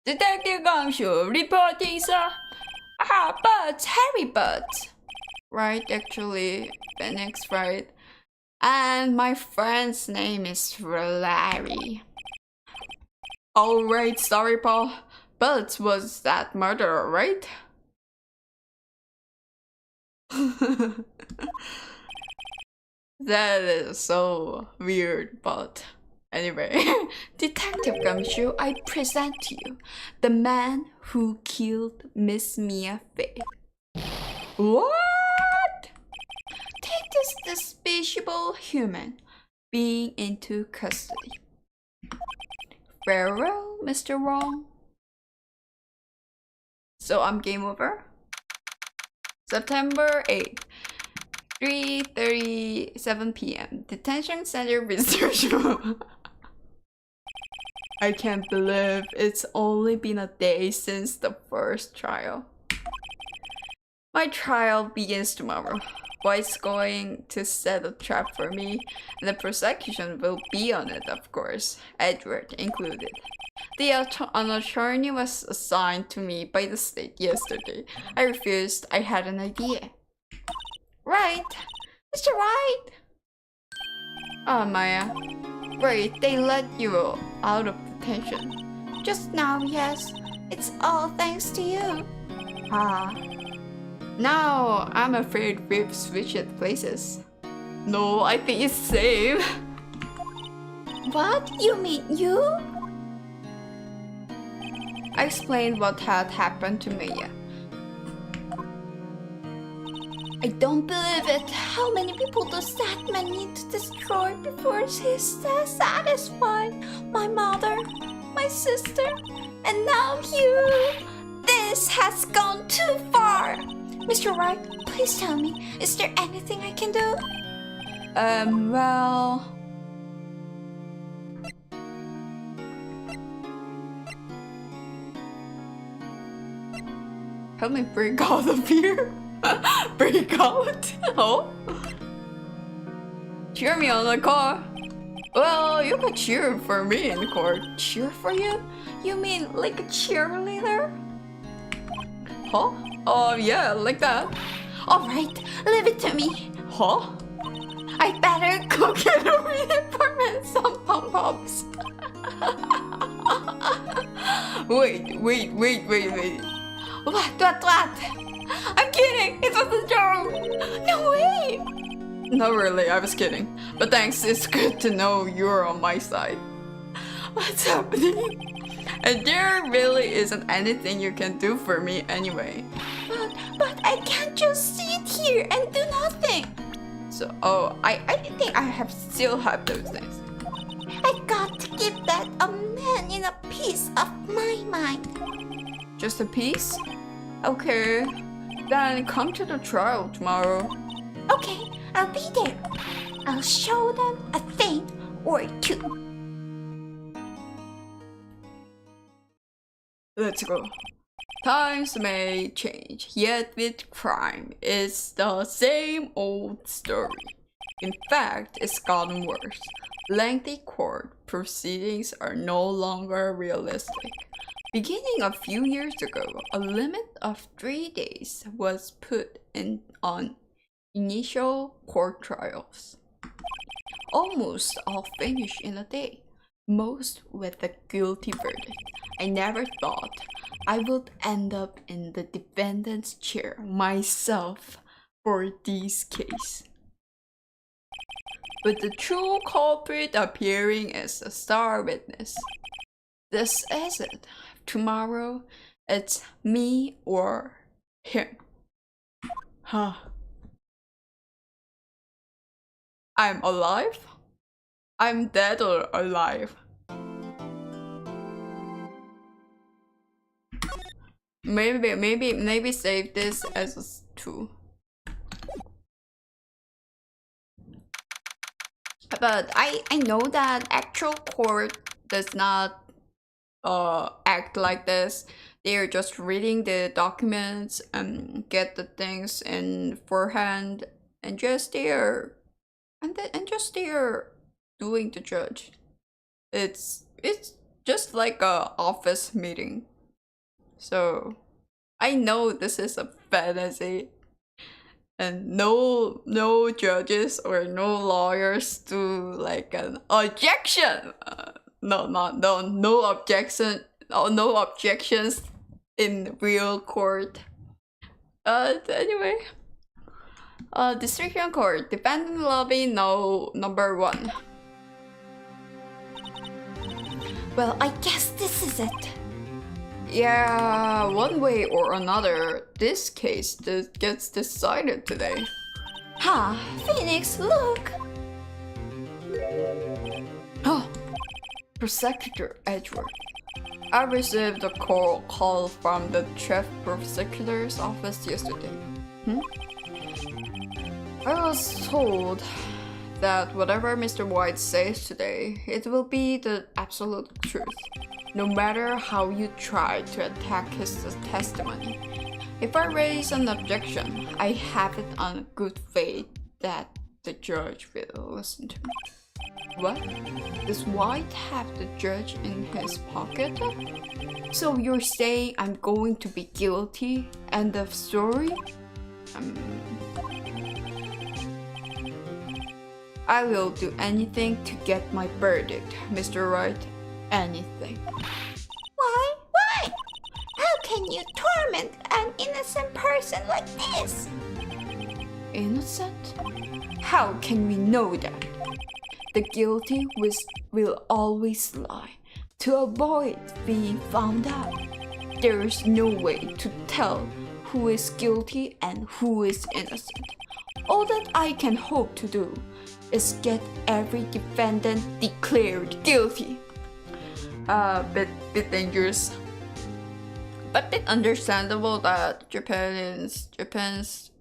Detective Gumshoe reporting, sir. But Harry Butts. Right, actually, Pheonix Wright. And my friend's name is Larry. Oh, right, sorry, Paul. Butts was that murderer, right? That is so weird, but anyway. Detective Gumshoe, I present to you the man who killed Miss Mia Fey. What? Take this despicable human being into custody. Farewell, Mr. Wrong. So I'm game over. September 8th, 3:37 p.m. Detention Center Visitors Room. I can't believe it's only been a day since the first trial. My trial begins tomorrow. White's going to set a trap for me, and the prosecution will be on it, of course, Edward included. An attorney was assigned to me by the state yesterday. I refused. I had an idea. Right, Mr. Wright. Oh, Maya. Great, they let you out of detention. Just now, yes. It's all thanks to you. Ah. Now, I'm afraid we've switched places. No, I think it's safe. What? You mean you? I explained what had happened to Maya. I don't believe it. How many people does that man need to destroy before he's satisfied? My mother, my sister, and now you. This has gone too far. Mr. Wright, please tell me, is there anything I can do? Well... Help me break out of here. Break out? Oh? Cheer me on the car. Well, you could cheer for me in court. Cheer for you? You mean like a cheerleader? Huh? Oh, yeah, like that. Alright, leave it to me. Huh? I better go get a uniform and some pom-poms. Wait. What? I'm kidding! It was a joke! No way! Not really, I was kidding. But thanks, it's good to know you're on my side. What's happening? And there really isn't anything you can do for me anyway. But I can't just sit here and do nothing. So, I think I still have those things. I got to give that a man in a piece of my mind. Just a piece? Okay. Then come to the trial tomorrow. Okay, I'll be there. I'll show them a thing or two. Let's go. Times may change, yet with crime, it's the same old story. In fact, it's gotten worse. Lengthy court proceedings are no longer realistic. Beginning a few years ago, a limit of 3 days was put in on initial court trials. Almost all finished in a day, most with a guilty verdict. I never thought I would end up in the defendant's chair myself for this case. With the true culprit appearing as a star witness. This is it. Tomorrow, it's me or him. Huh. I'm alive? I'm dead or alive? Maybe save this as a 2. But I know that actual court does not act like this. They're just reading the documents and get the things in forehand and just there doing the judge. It's just like a office meeting. So I know this is a fantasy and no judges or no lawyers do like an objection. No objections in real court. Anyway, District Court, defendant lobby, no, number 1. Well, I guess this is it. Yeah, one way or another, this case gets decided today. Ha! Pheonix, look! Oh, Prosecutor Edward. I received a call from the chief prosecutor's office yesterday. I was told that whatever Mr. White says today, it will be the absolute truth, no matter how you try to attack his testimony. If I raise an objection, I have it on good faith that the judge will listen to me. What? Does White have the judge in his pocket? So you're saying I'm going to be guilty? End of story? I will do anything to get my verdict, Mr. Wright. Anything. Why? Why? How can you torment an innocent person like this? Innocent? How can we know that? The guilty will always lie to avoid being found out. There is no way to tell who is guilty and who is innocent. All that I can hope to do is get every defendant declared guilty. Bit dangerous, but bit understandable that Japan's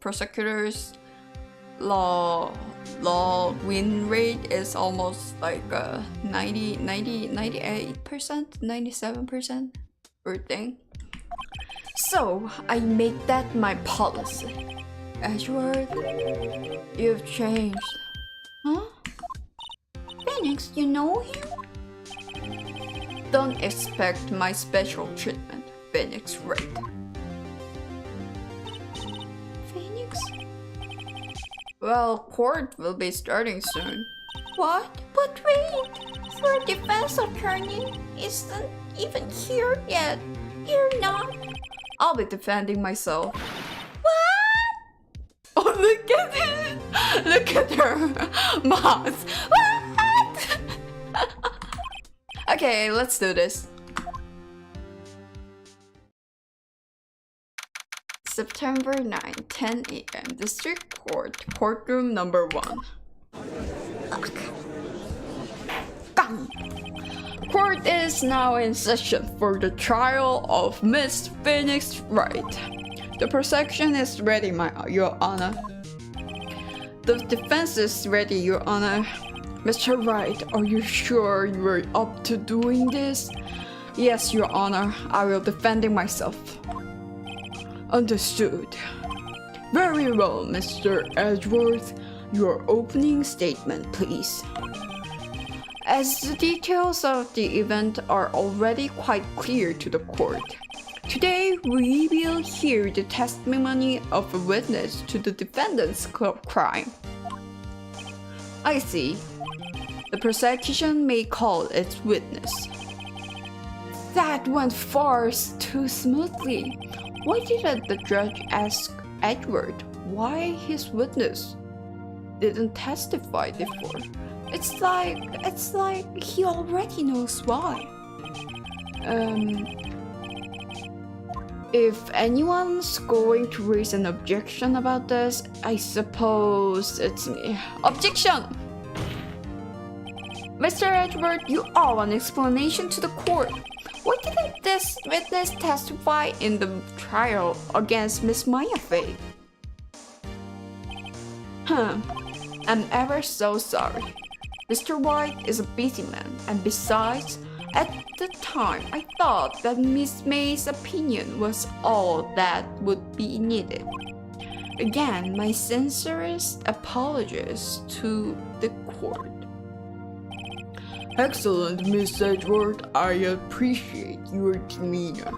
prosecutors law win rate is almost like 98%, 97% or thing. So I make that my policy. Edward, you've changed. Huh? Pheonix, you know him? Don't expect my special treatment, Pheonix Wright. Pheonix? Well, court will be starting soon. What? But wait! Your defense attorney isn't even here yet. You're not. I'll be defending myself. What? Oh, look at it! Look at her mouth. What? Okay, let's do this. September 9, 10 a.m. District Court, courtroom number 1. Court is now in session for the trial of Miss Pheonix Wright. The prosecution is ready, Your Honor. The defense is ready, Your Honor. Mr. Wright, are you sure you are up to doing this? Yes, Your Honor. I will defend myself. Understood. Very well, Mr. Edgeworth. Your opening statement, please. As the details of the event are already quite clear to the court, today we will hear the testimony of a witness to the defendant's crime. I see. The prosecution may call its witness. That went far too smoothly. Why didn't the judge ask Edward why his witness didn't testify before? It's like he already knows why. If anyone's going to raise an objection about this, I suppose it's me. Objection! Mr. Edward, you owe an explanation to the court. Why didn't this witness testify in the trial against Miss Maya Fey? I'm ever so sorry. Mr. White is a busy man, and besides, at the time, I thought that Miss May's opinion was all that would be needed. Again, my sincerest apologies to the court. Excellent, Miss Edward. I appreciate your demeanor.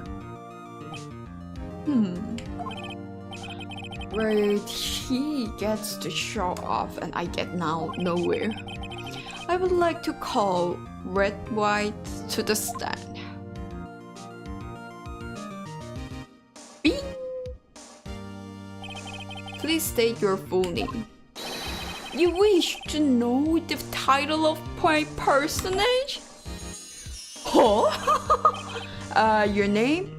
Right, he gets to show off and I get nowhere. I would like to call Red White to the stand. Bing! Please state your full name. You wish to know the title of my personage? Huh? Your name?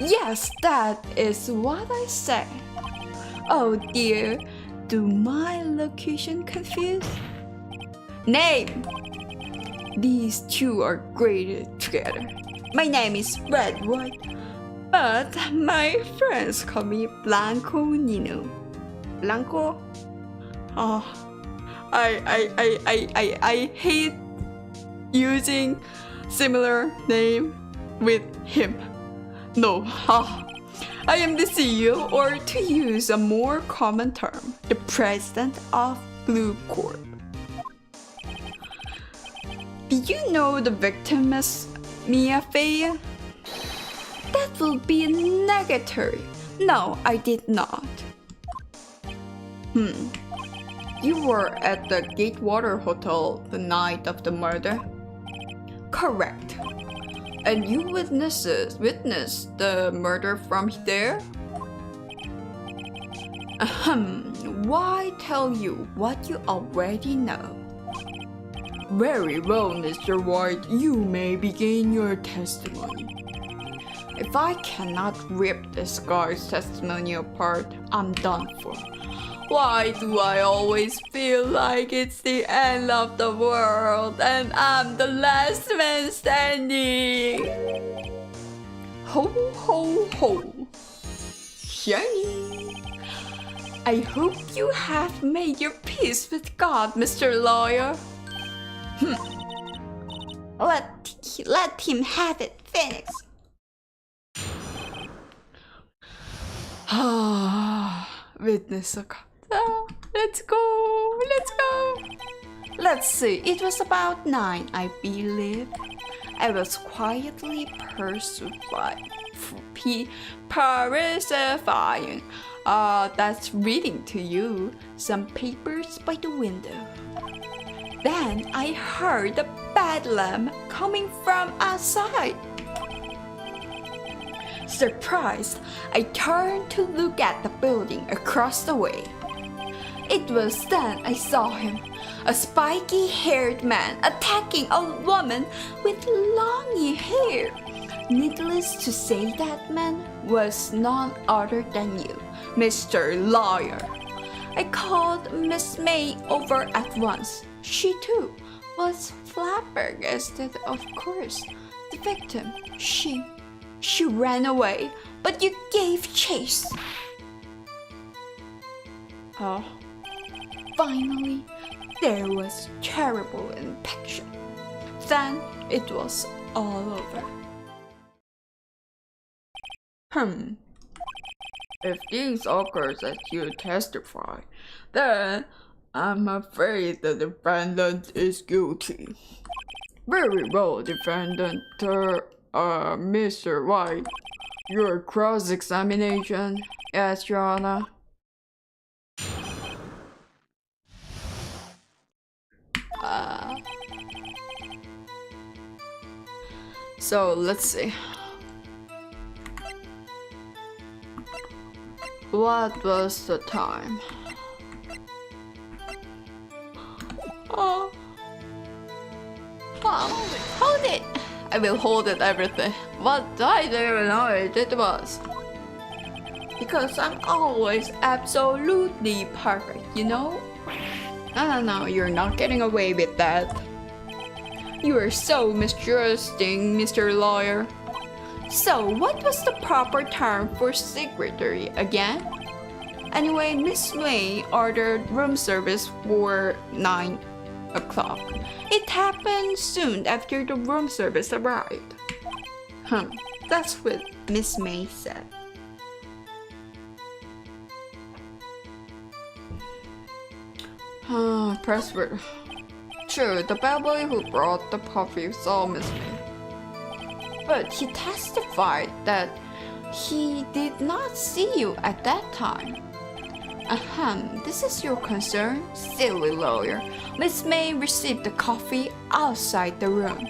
Yes, that is what I said. Oh dear, do my location confuse? Name! These two are graded together. My name is Red White, but my friends call me Blanco Nino. Blanco? Oh, I hate using similar name with him. No, I am the CEO, or to use a more common term, the president of Blue Corp. Did you know the victim is Mia Fey? That will be negatory. No, I did not. You were at the Gatewater Hotel the night of the murder? Correct. And you witnessed the murder from there? Why tell you what you already know? Very well, Mr. White, you may begin your testimony. If I cannot rip this guy's testimony apart, I'm done for. Why do I always feel like it's the end of the world and I'm the last man standing? Ho ho ho. Shiny. I hope you have made your peace with God, Mr. Lawyer. Let him have it, Pheonix. Witness a Let's go. Let's see, it was about 9, I believe. I was quietly persifying. That's reading to you some papers by the window. Then I heard the bedlam coming from outside. Surprised, I turned to look at the building across the way. It was then I saw him, a spiky-haired man attacking a woman with longy hair. Needless to say, that man was none other than you, Mr. Lawyer. I called Miss May over at once. She too was flabbergasted, of course. The victim, she ran away, but you gave chase. Finally, there was terrible infection. Then it was all over. If things occurs as you testify, then I'm afraid the defendant is guilty. Very well, defendant, Mr. White. Your cross-examination, yes, Your Honor. So let's see. What was the time? Hold it! I will hold it, everything. What I don't even know it was. Because I'm always absolutely perfect, you know? No, you're not getting away with that. You are so mistrusting, Mr. Lawyer. So, what was the proper term for secretary again? Anyway, Miss May ordered room service for 9 o'clock. It happened soon after the room service arrived. That's what Miss May said. Pressword. True, the bellboy who brought the coffee saw Miss May. But he testified that he did not see you at that time. This is your concern, silly lawyer. Miss May received the coffee outside the room.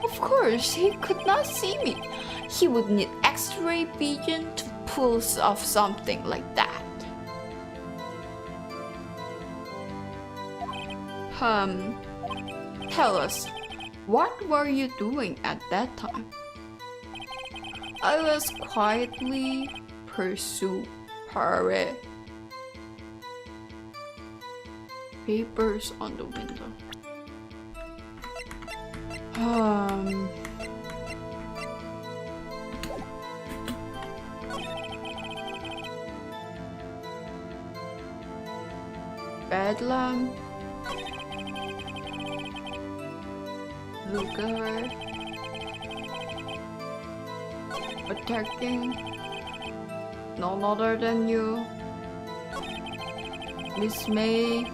Of course, he could not see me. He would need X-ray vision to pull off something like that. Tell us, what were you doing at that time? I was quietly pursuing papers on the window. Bedlam. Look at her. Attacking none other than you, Miss May.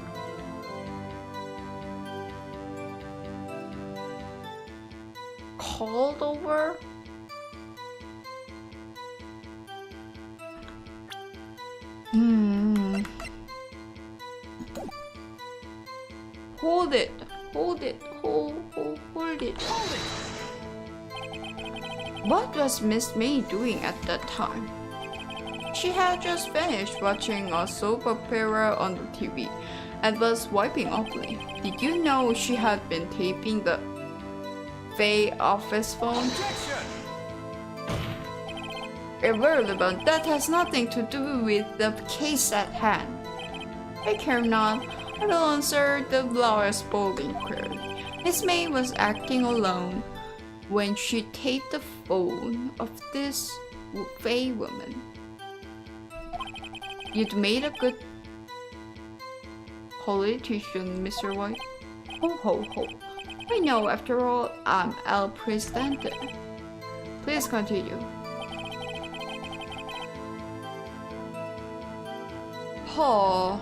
Called over? Hold it. Hold it. Hold it. What was Miss May doing at that time? She had just finished watching a soap opera on the TV and was wiping awfully. Did you know she had been taping the Faye office phone? Irrelevant. That has nothing to do with the case at hand. I care not. I will answer the lowest bolding query. Miss May was acting alone when she taped the phone of this Faye woman. You'd made a good politician, Mr. White. Ho ho ho. I know, after all, I'm El Presidente. Please continue. Oh.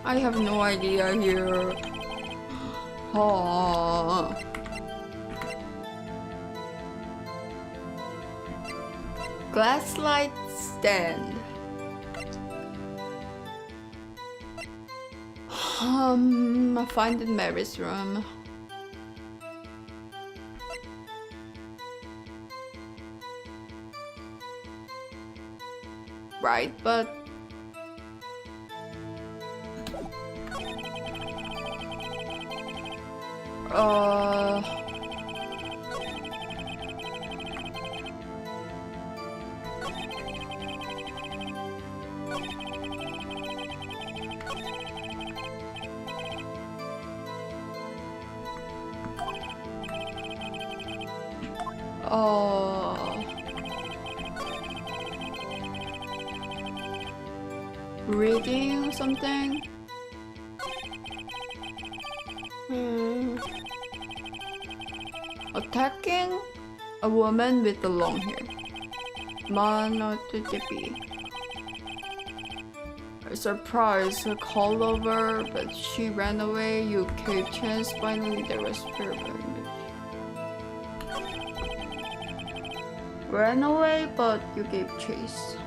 I have no idea here. Oh. Glass light stand. I find in Mary's room. Right, but reading something? Attacking a woman with the long hair. Surprise, a call over, but she ran away. You gave chance. Finally, there was spirit. Ran away, but you gave chase.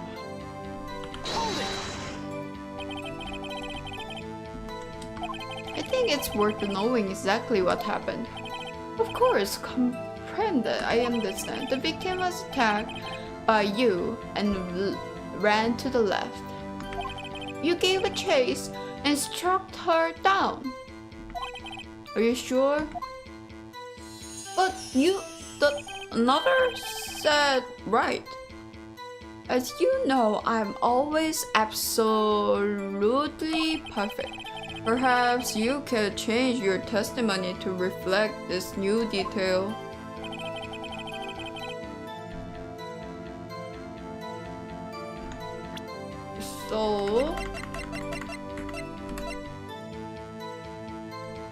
I think it's worth knowing exactly what happened. Of course, comprehend. I understand. The victim was attacked by you and ran to the left. You gave a chase and struck her down. Are you sure? But another said right. As you know, I'm always absolutely perfect. Perhaps you can change your testimony to reflect this new detail. So,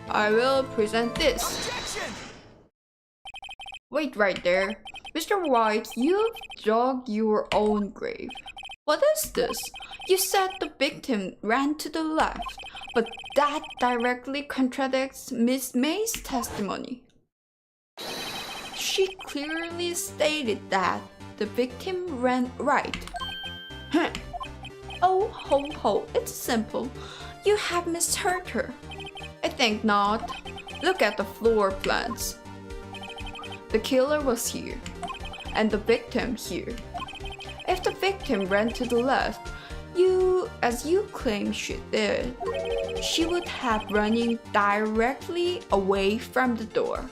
I will present this. Objection! Wait right there. Mr. White, you've dug your own grave. What is this? You said the victim ran to the left, but that directly contradicts Miss May's testimony. She clearly stated that the victim ran right. Oh, ho ho, it's simple. You have misheard her. I think not. Look at the floor plans. The killer was here, and the victim here. If the victim ran to the left, as you claim she did, she would have running directly away from the door.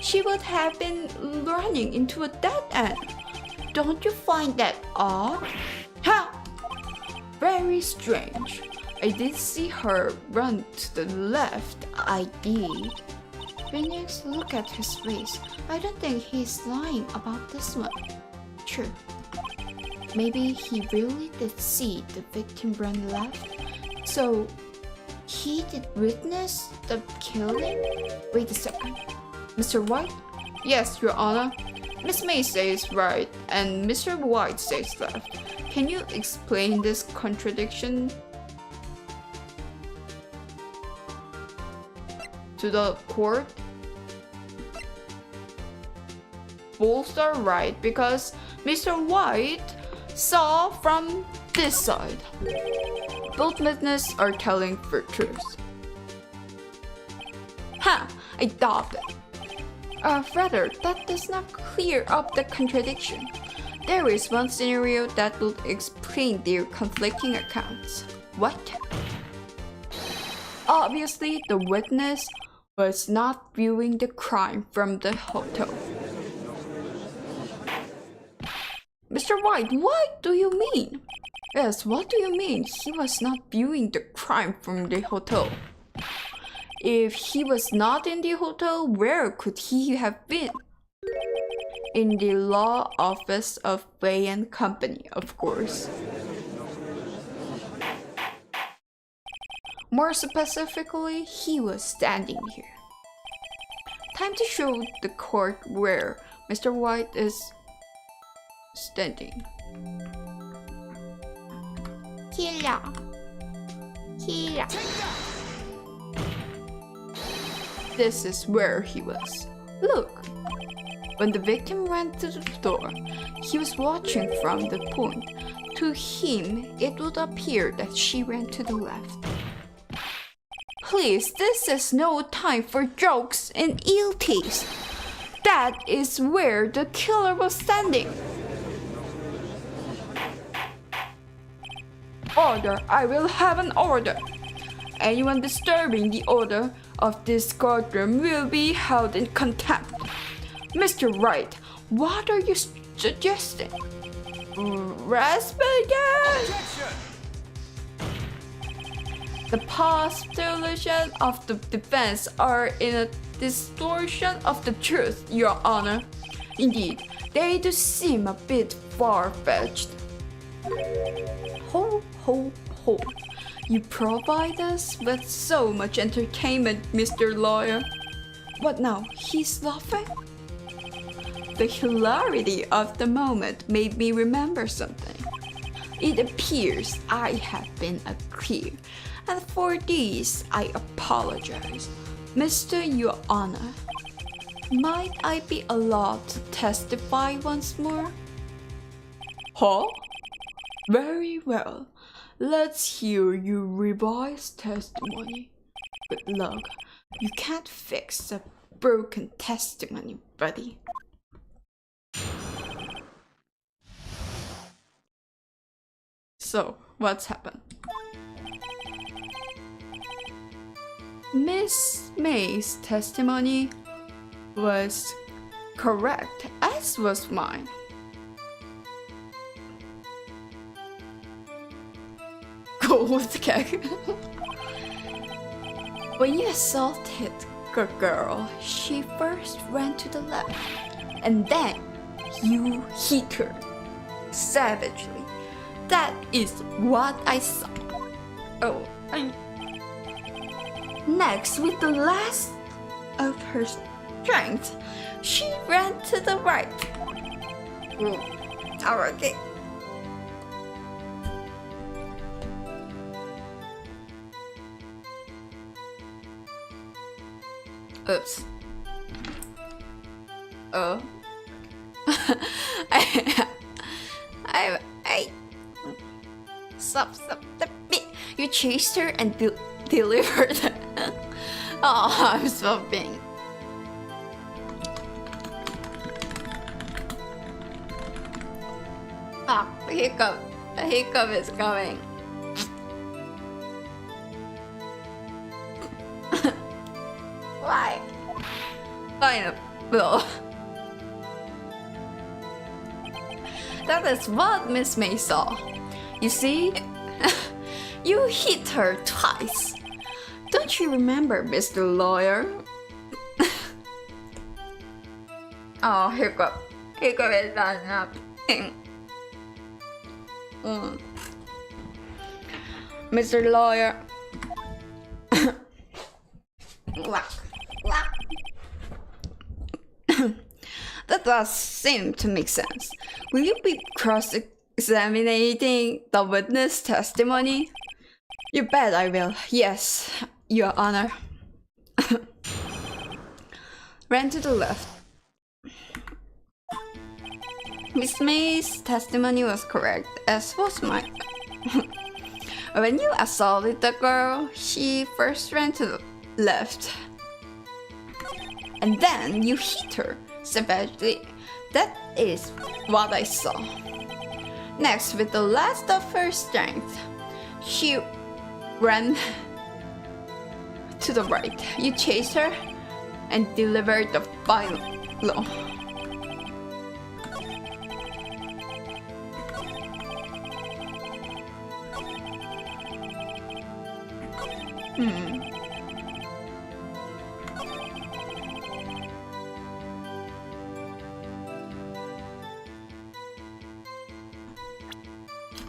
She would have been running into a dead end. Don't you find that odd? Ha! Very strange. I did see her run to the left, I did. Pheonix, look at his face. I don't think he's lying about this one. True. Maybe he really did see the victim run left. So, he did witness the killing? Wait a second. Mr. White? Yes, Your Honor. Miss May says right, and Mr. White says left. Can you explain this contradiction to the court? Both are right because Mr. White saw from this side. Both witnesses are telling the truth. Ha! I doubt it. Rather, that does not clear up the contradiction. There is one scenario that will explain their conflicting accounts. What? Obviously, the witness was not viewing the crime from the hotel. Mr. White, what do you mean? Yes, what do you mean he was not viewing the crime from the hotel? If he was not in the hotel, where could he have been? In the law office of Way & Company, of course. More specifically, he was standing here. Time to show the court where Mr. White is standing. Killer. Killer. This is where he was. Look! When the victim ran to the door, he was watching from the point. To him, it would appear that she ran to the left. Please, this is no time for jokes and ill taste. That is where the killer was standing. Order! I will have an order. Anyone disturbing the order of this courtroom will be held in contempt. Mr. Wright, what are you suggesting? Rest begin! The postulation of the defense are in a distortion of the truth, Your Honor. Indeed, they do seem a bit far-fetched. Ho, ho, ho. You provide us with so much entertainment, Mr. Lawyer. What now? He's laughing? The hilarity of the moment made me remember something. It appears I have been unclear, and for this I apologize. Mr. Your Honor, might I be allowed to testify once more? Huh? Very well. Let's hear your revised testimony. Good luck. You can't fix a broken testimony, buddy. So, what's happened? Miss May's testimony was correct, as was mine. Gold cake. When you assaulted a girl, she first ran to the left, and then you hit her savagely. That is what I saw. Oh, Next, with the last of her strength, she ran to the right. Alright. Oops. Oh. I stop. You chased her and delivered her. Oh, I'm stopping. Ah, the hiccup. The hiccup is coming. Why? Fine, Bill. That is what Miss May saw. You see? You hit her twice. Don't you remember, Mr. Lawyer? Oh, hiccup. Hiccup is not nothing. Mr. Lawyer. That does seem to make sense. Will you be cross-examining the witness testimony? You bet I will. Yes, Your Honor. Ran to the left. Miss May's testimony was correct, as was mine. When you assaulted the girl, she first ran to the left. And then you hit her savagely. That is what I saw. Next, with the last of her strength, she ran to the right. You chased her and delivered the final blow.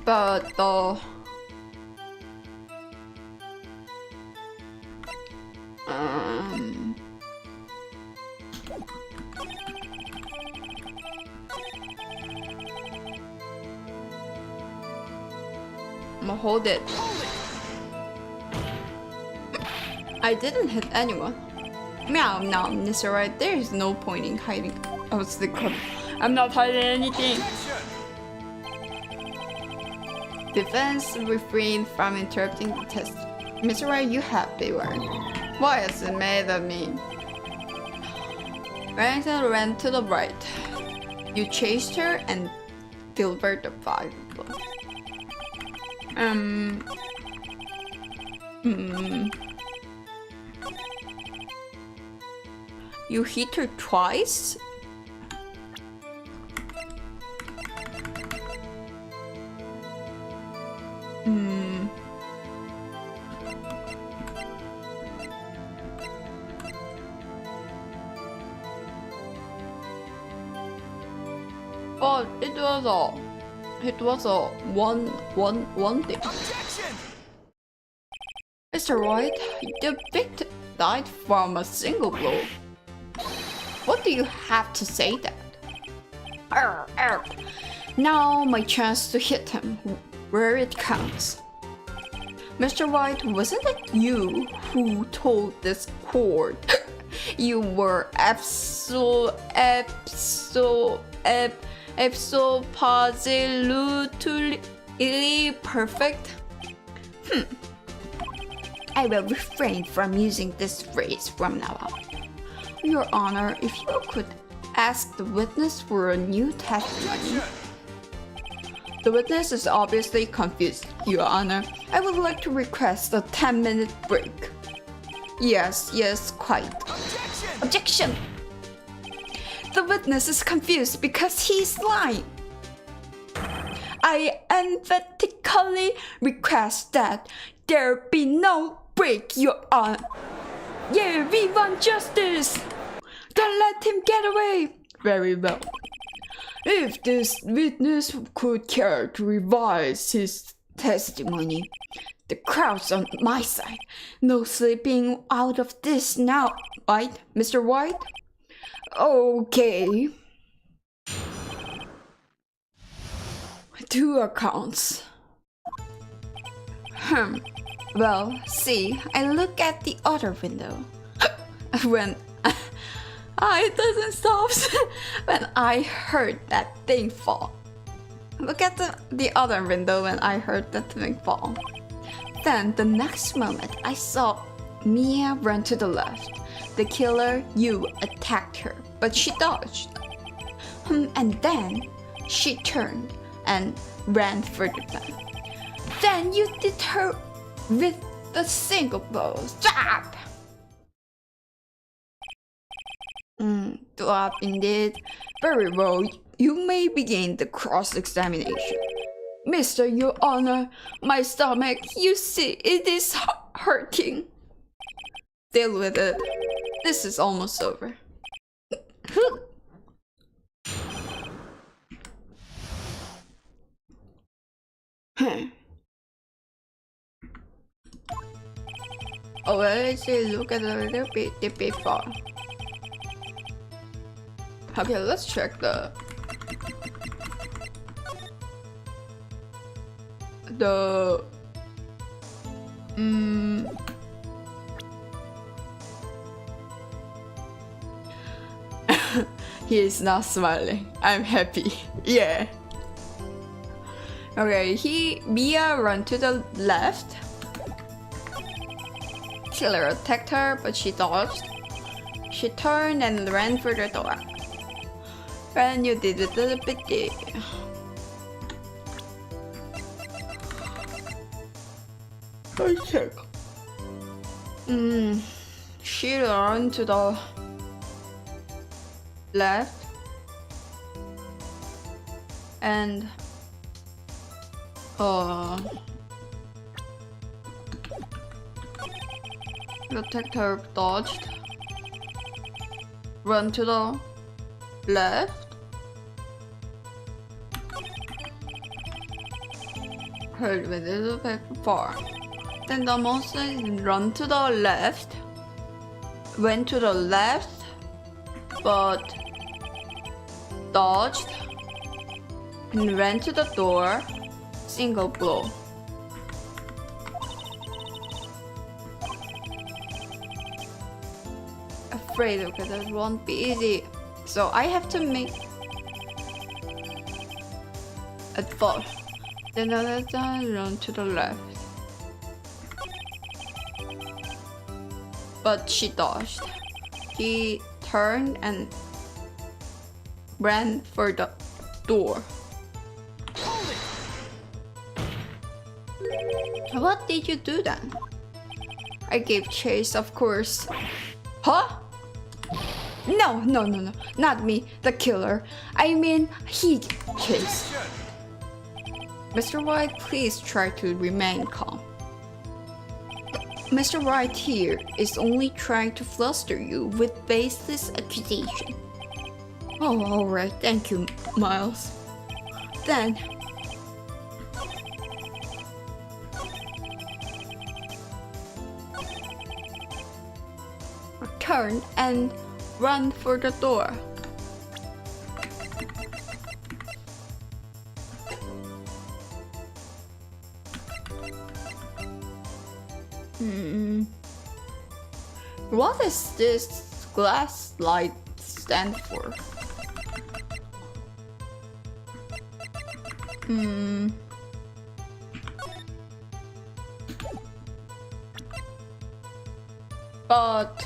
But hold it. I didn't hit anyone. Meow, no, Mr. Wright, there is no point in hiding. I was the crime. I'm not hiding anything. Defense refrained from interrupting the test. Mr. Wright, you have the word. What is it made of me? Barrington ran to the right. You chased her and delivered the final blow. You hit her twice? Oh, it was a one thing. Mr. Wright, the victim died from a single blow. What do you have to say that? Now my chance to hit him where it counts. Mr. Wright, wasn't it you who told this court you were absolutely perfect? I will refrain from using this phrase from now on. Your Honor, if you could ask the witness for a new testimony. The witness is obviously confused, Your Honor. I would like to request a 10-minute break. Yes, quite. Objection! The witness is confused because he's lying. I emphatically request that there be no break, Your Honor. Yeah, we want justice! Don't let him get away! Very well. If this witness could care to revise his testimony, the crowd's on my side. No slipping out of this now, right, Mr. White? Okay. 2 accounts. Well, see, I look at the other window. When it doesn't stop when I heard that thing fall. Look at the other window when I heard that thing fall. Then the next moment I saw Mia run to the left. The killer, you, attacked her, but she dodged. And then she turned and ran further back. Then you did her with a single blow. Stop! Stop indeed. Very well, you may begin the cross-examination. Mr. Your Honor, my stomach, you see, it is hurting. Deal with it. This is almost over. Oh, let's look at a little bit before. Okay, let's check the He is not smiling. I'm happy. Yeah. Okay, Mia ran to the left. Killer attacked her, but she dodged. She turned and ran for the door. And you did it a little bit. Let's check. She ran to the left and the attacker dodged, run to the left, heard with a little bit far. Then the monster run to the left, went to the left, but dodged and ran to the door. Single blow. Afraid, okay, that won't be easy. So I have to make a thought. Then the other run to the left. But she dodged. He turned and ran for the door. What did you do then? I gave chase, of course. Huh? No, not me, the killer. I mean, he chased. Mr. White, please try to remain calm. Mr. White here is only trying to fluster you with baseless accusation. Oh, alright, thank you, Miles. Then, turn and run for the door. What does this glass light stand for? But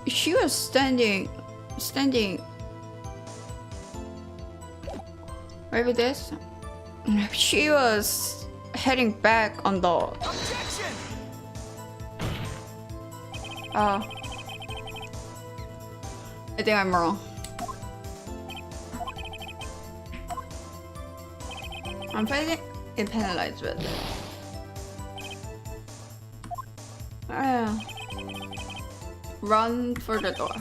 she was standing maybe this. She was heading back on the I think I'm wrong. I'm feeling penalized with it. Run for the door.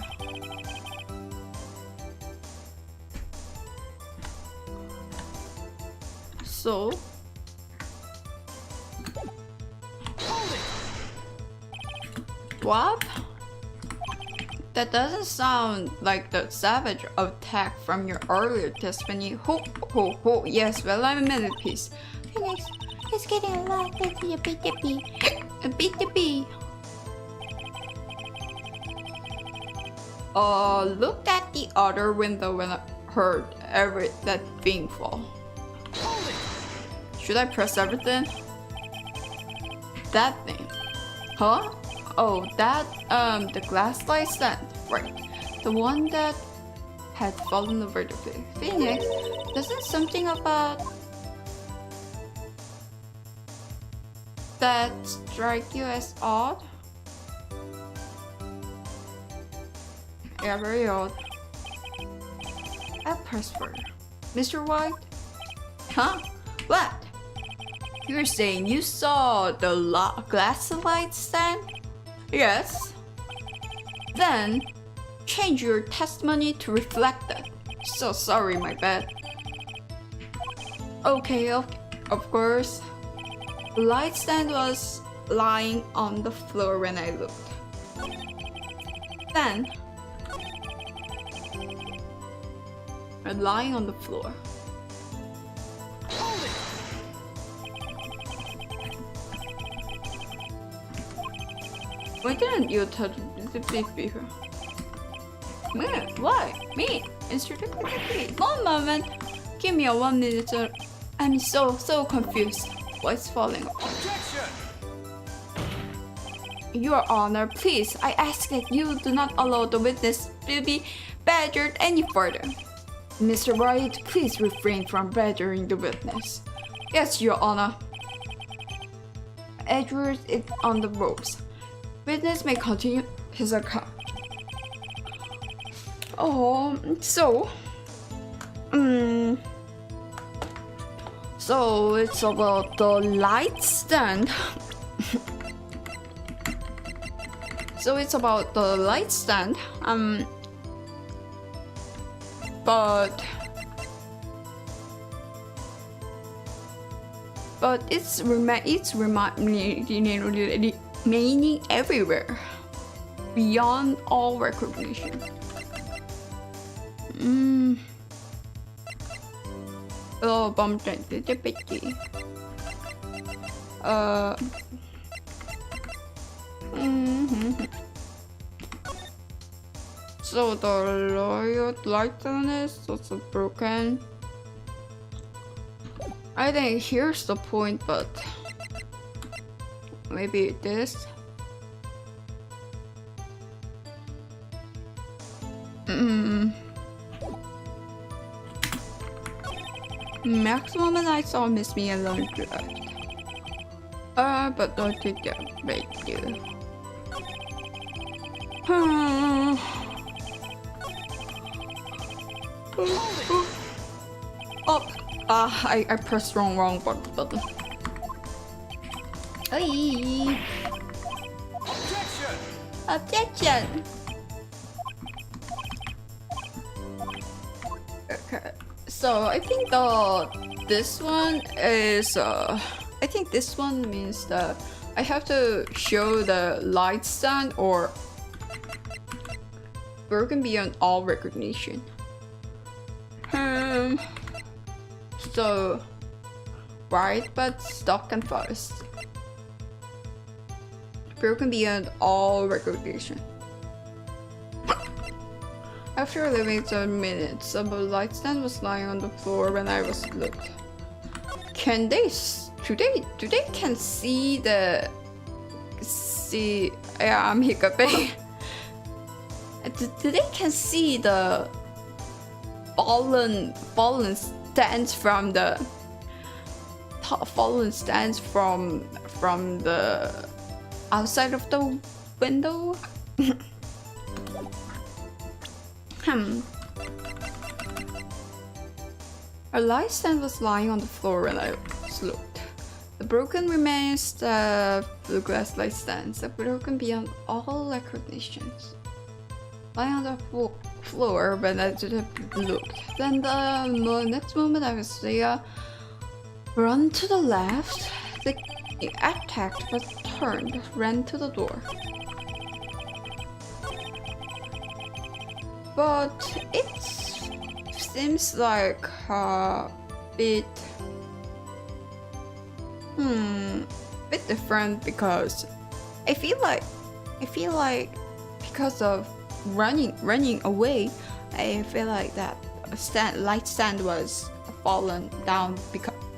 So what? That doesn't sound like the savage attack from your earlier testimony. Ho ho ho. Yes, well, I'm a minute piece. Pheonix, it's getting a lot busy, a bit dippy. A bit dippy. Looked at the other window when I heard that thing fall. Should I press everything? That thing. Huh? Oh, that, the glass light stand. Right. The one that had fallen over the Pheonix. Doesn't something about that strike you as odd? Yeah, very odd. I'll press further. Mr. White? Huh? What? You're saying you saw the glass light stand? Yes. Then, change your testimony to reflect that. So sorry, my bad. Okay, of course. The light stand was lying on the floor when I looked. Then, lying on the floor. Why didn't you touch the speaker? Me? Why? Me? Instructor? One moment. Give me a 1 minute. I'm so confused. What's falling apart? Your Honor, please, I ask that you do not allow the witness to be badgered any further. Mr. Wright, please refrain from badgering the witness. Yes, Your Honor. Edward is on the ropes. Witness may continue his account. Oh, so it's about the light stand. So it's about the light stand. But it's remaining everywhere, beyond all recognition. Oh, bumped the pity. So the loyal lightness is also broken. I think here's the point, but maybe this. Maximum and I saw miss me alone left. But don't take that right there. I pressed wrong button. Oi. Objection. Okay, so I think this one is I think this one means that I have to show the light stand or broken beyond all recognition. So right, but stuck and fast. Broken beyond all recognition. After living 7 minutes, the light stand was lying on the floor when I was looked. Can they today can see the yeah, I'm hiccuping. Today can see the fallen stands from the outside of the window. A light stand was lying on the floor when I looked. The broken remains the blue glass light stands are broken beyond all recognitions. Lying on the floor when I looked. Then the next moment I was there, run to the left. The attacked but turned, ran to the door. But it seems like a bit different because I feel like because of running away, I feel like that light stand was fallen down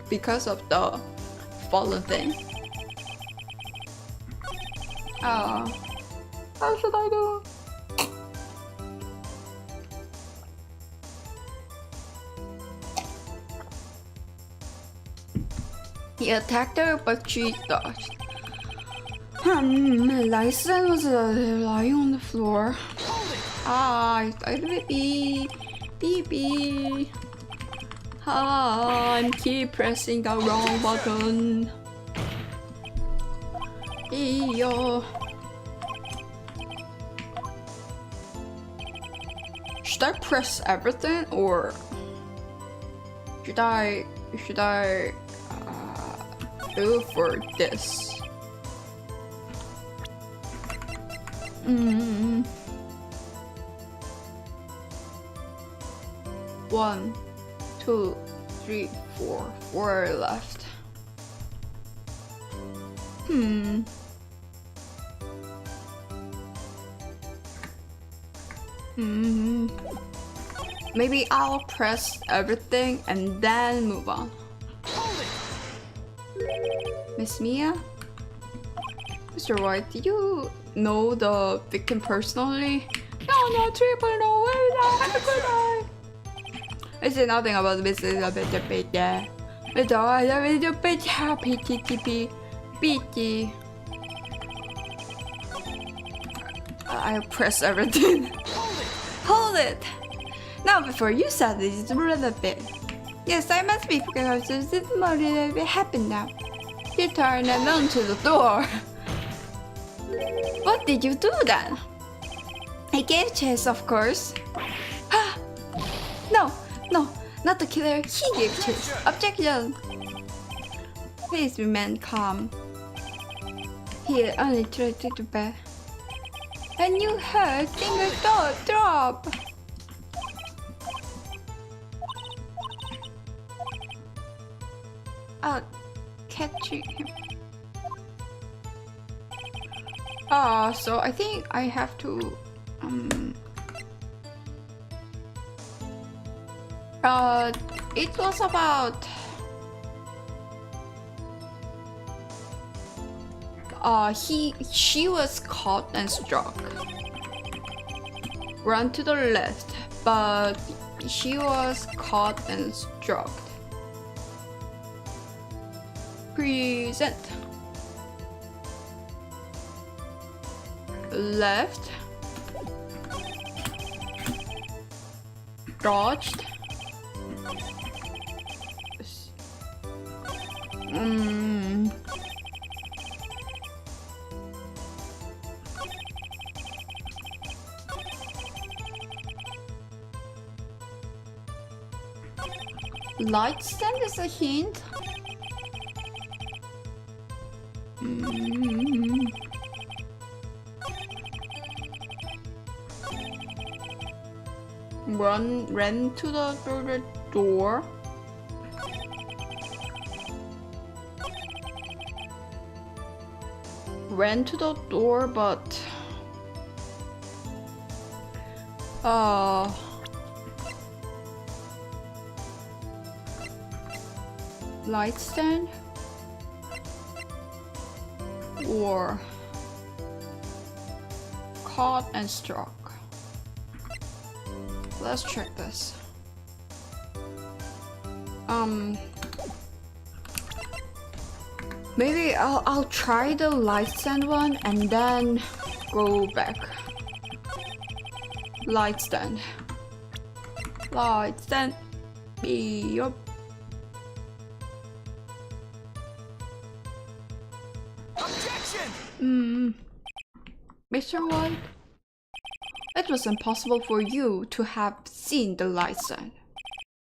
because of the fallen thing. How should I do? He attacked her, but she dodged. Light stand was lying on the floor. I beep. I'm keep pressing the wrong button. Should I press everything or should I go for this? 1, 2, 3, 4. 4 left. Maybe I'll press everything and then move on. Miss Mia? Mr. White, do you know the victim personally? No, triple no way. I say nothing about the business of it. I press everything. Hold it! Now before you said this is a little bit. Yes, I must be because this is a little bit happened now. You turned and onto the door. What did you do then? I gave chase, of course. No, not the killer. He gave chase. Objection. Please remain calm. He only tried to bed. And you heard finger drop. I'll catch him. So I think I have to it was about she was caught and struck. Run to the left, but she was caught and struck. Present. Left. Dodged. Light stand is a hint. Ran to the door. Ran to the door, but light stand or caught and struck. Let's check this. Maybe I'll try the light stand one and then go back. Light stand. Light stand. Yup. Mr. White, it was impossible for you to have seen the light stand.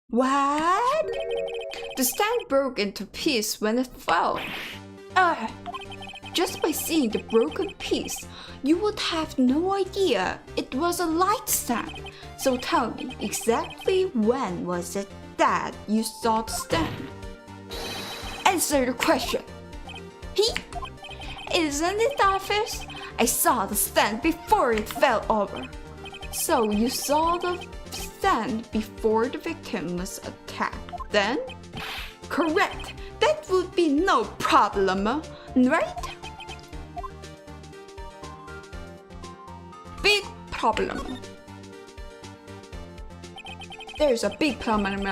What? The stand broke into pieces when it fell. Just by seeing the broken piece, you would have no idea it was a light stand. So tell me, exactly when was it that you saw the stand? Answer the question. Isn't it obvious? I saw the stand before it fell over. So you saw the stand before the victim was attacked, then? Correct! That would be no problem, right? Big problem. There's a big problem,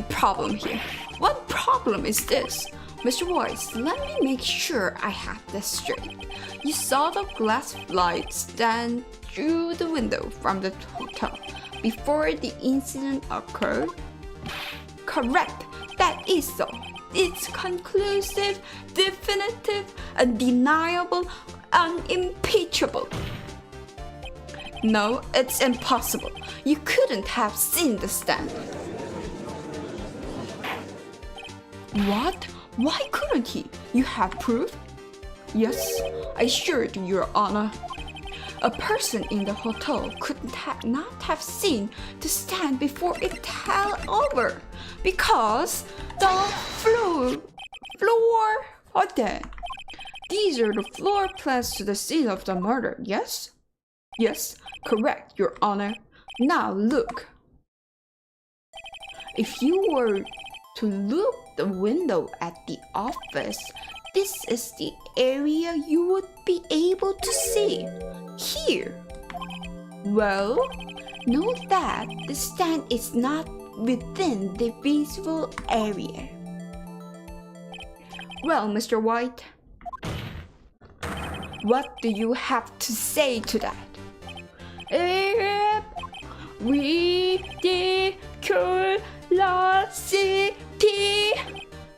problem here. What problem is this? Mr. Weiss, let me make sure I have this straight. You saw the glass light stand through the window from the hotel before the incident occurred? Correct, that is so. It's conclusive, definitive, undeniable, unimpeachable. No, it's impossible. You couldn't have seen the stand. What? Why couldn't he? You have proof? Yes, I sure do, Your Honor. A person in the hotel could not have seen the stand before it fell over because the floor are dead. These are the floor plans to the scene of the murder, yes? Yes, correct, Your Honor. Now look. If you were to look the window at the office, this is the area you would be able to see. Here. Well, note that the stand is not within the visible area. Well, Mr. White, what do you have to say to that? Ridiculosity.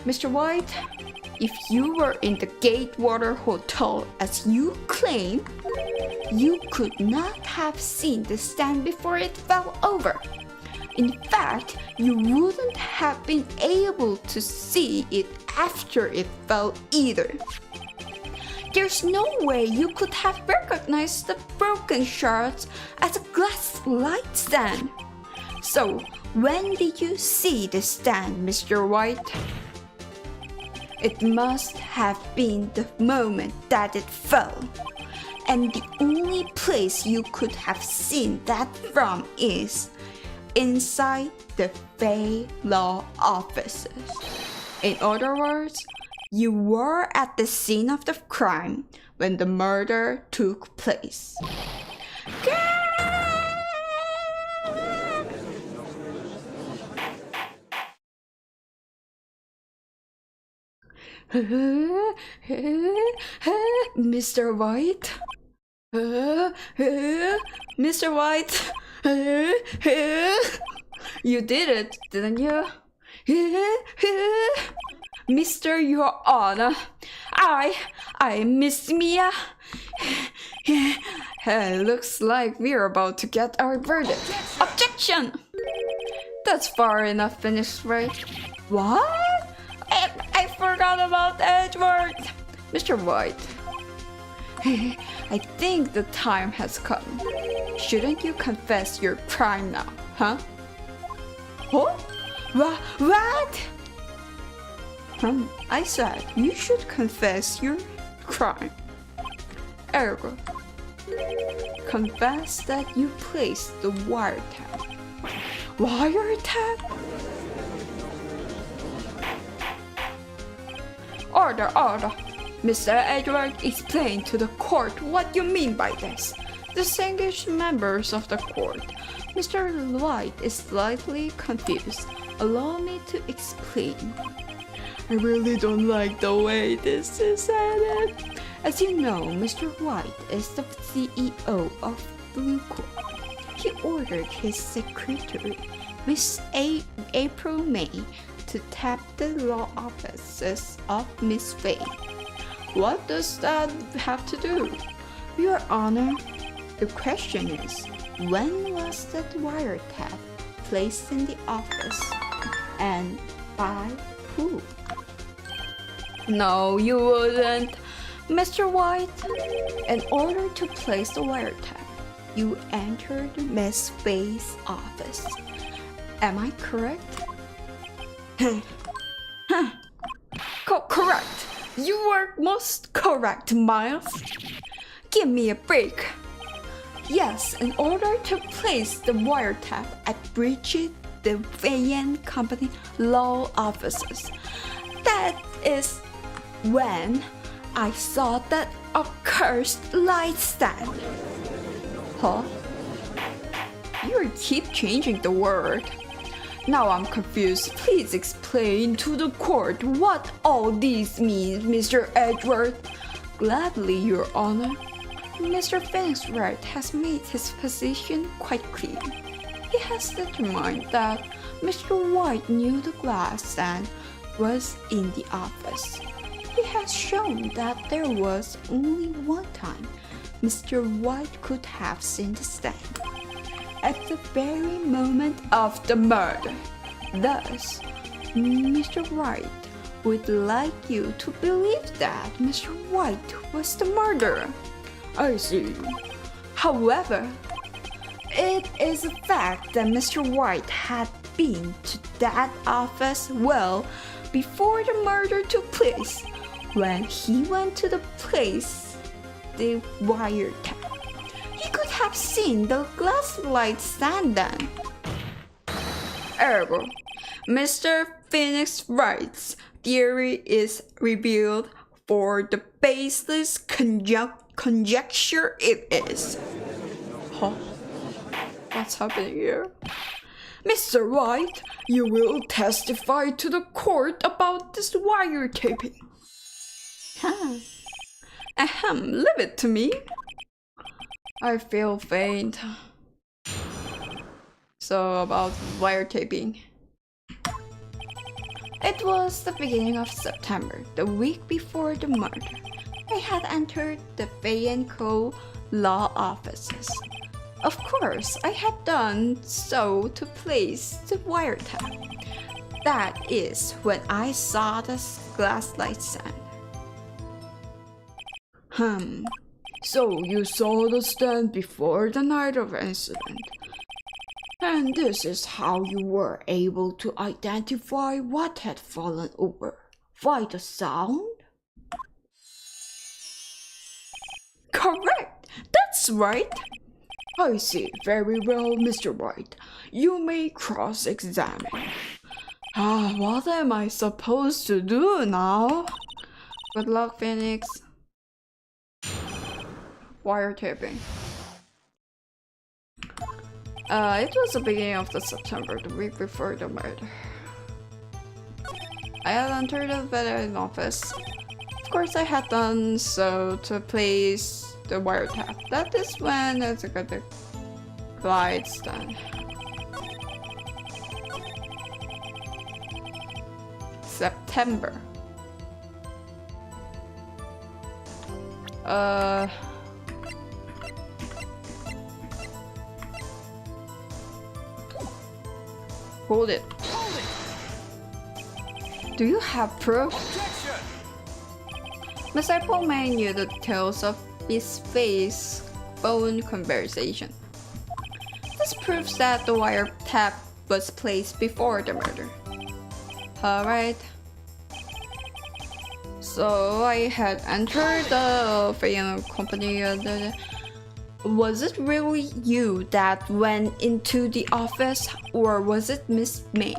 Mr. White, if you were in the Gatewater Hotel as you claim, you could not have seen the stand before it fell over. In fact, you wouldn't have been able to see it after it fell either. There's no way you could have recognized the broken shards as a glass light stand. So, when did you see the stand, Mr. White? It must have been the moment that it fell. And the only place you could have seen that from is inside the Fay Law offices. In other words, you were at the scene of the crime when the murder took place. Mr. White? Mr. White? You did it, didn't you? Mr. Your Honor, I Miss Mia. Looks like we're about to get our verdict. Objection! That's far enough finished, right? What? I forgot about Edward. Mr. White, I think the time has come. Shouldn't you confess your crime now, huh? Huh? What? I said you should confess your crime. Ergo, confess that you placed the wiretap. Wiretap? Order. Mr. Edward, explain to the court what you mean by this. Distinguished members of the court, Mr. White is slightly confused. Allow me to explain. I really don't like the way this is headed. As you know, Mr. White is the CEO of Blanc. He ordered his secretary, Miss April May, to tap the law offices of Miss Fay. What does that have to do? Your Honor, the question is, when was that wiretap placed in the office? And by who? No, you wouldn't. Mr. White, in order to place the wiretap, you entered Miss Fay's office. Am I correct? Correct. You were most correct, Miles. Give me a break. Yes, in order to place the wiretap, I breached the Fay Company law offices. That is when I saw that accursed light stand. Huh? You keep changing the word. Now I'm confused. Please explain to the court what all this means, Mr. Edward. Gladly, Your Honor. Mr. Pheonix Wright has made his position quite clear. He has determined that Mr. White knew the glass stand was in the office. He has shown that there was only one time Mr. White could have seen the stand at the very moment of the murder. Thus, Mr. Wright would like you to believe that Mr. White was the murderer. I see. However, it is a fact that Mr. White had been to that office well before the murder took place. When he went to the place, the wiretap, he could have seen the glass light stand then. Ergo, Mr. Pheonix Wright's theory is revealed for the baseless conjecture it is. Huh? What's happening here? Mr. Wright, you will testify to the court about this wiretapping. Leave it to me. I feel faint. So about wiretapping. It was the beginning of September, the week before the murder. I had entered the Fay & Co. law offices. Of course, I had done so to place the wiretap. That is when I saw the glass light stand. So you saw the stand before the night of incident. And this is how you were able to identify what had fallen over. By the sound? Correct! That's right! I see. Very well, Mr. Wright. You may cross-examine. What am I supposed to do now? Good luck, Pheonix. Wiretapping. It was the beginning of September, the week before the murder. I had entered the veteran office. Of course, I had done so to place the wiretap. That is when it's got the lights done. September. Hold it. Do you have proof? Mr. Pullman knew the details of his face phone conversation. This proves that the wiretap was placed before the murder. Alright. So I had entered the Fanname company. Was it really you that went into the office, or was it Miss May?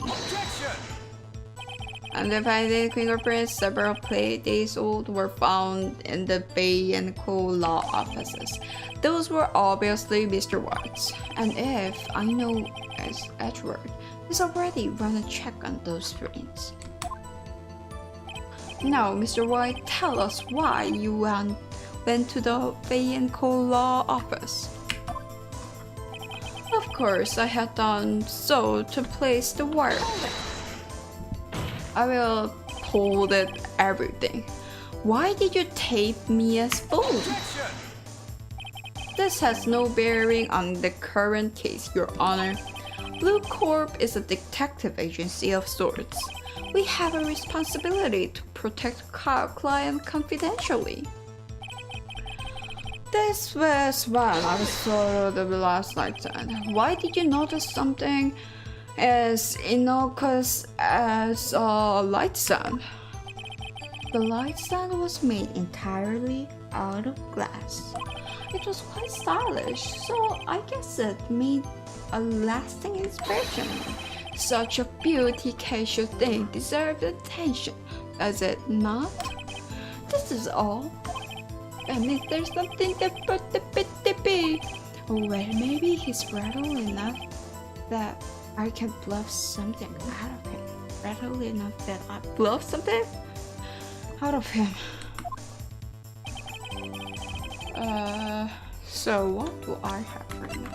And the finding fingerprints, several days old, were found in the Bay & Co. law offices. Those were obviously Mr. White's. And if I know as Edward has already run a check on those screens. Now, Mr. White, tell us why you went to the Bay & Co. law office. Of course, I had done so to place the wire. I will hold it everything. Why did you tape me as fool? This has no bearing on the current case, Your Honor. Blue Corp is a detective agency of sorts. We have a responsibility to protect client confidentially. This was when I saw the last light stand. Why did you notice something as innocuous as a light stand? The light stand was made entirely out of glass. It was quite stylish, so I guess it made a lasting impression. Such a beauty casual thing deserves attention, does it not? This is all. And if there's something to put the bit, well, maybe he's rattled enough that I can bluff something out of him. Rattled enough that I bluff something out of him. So what do I have right now?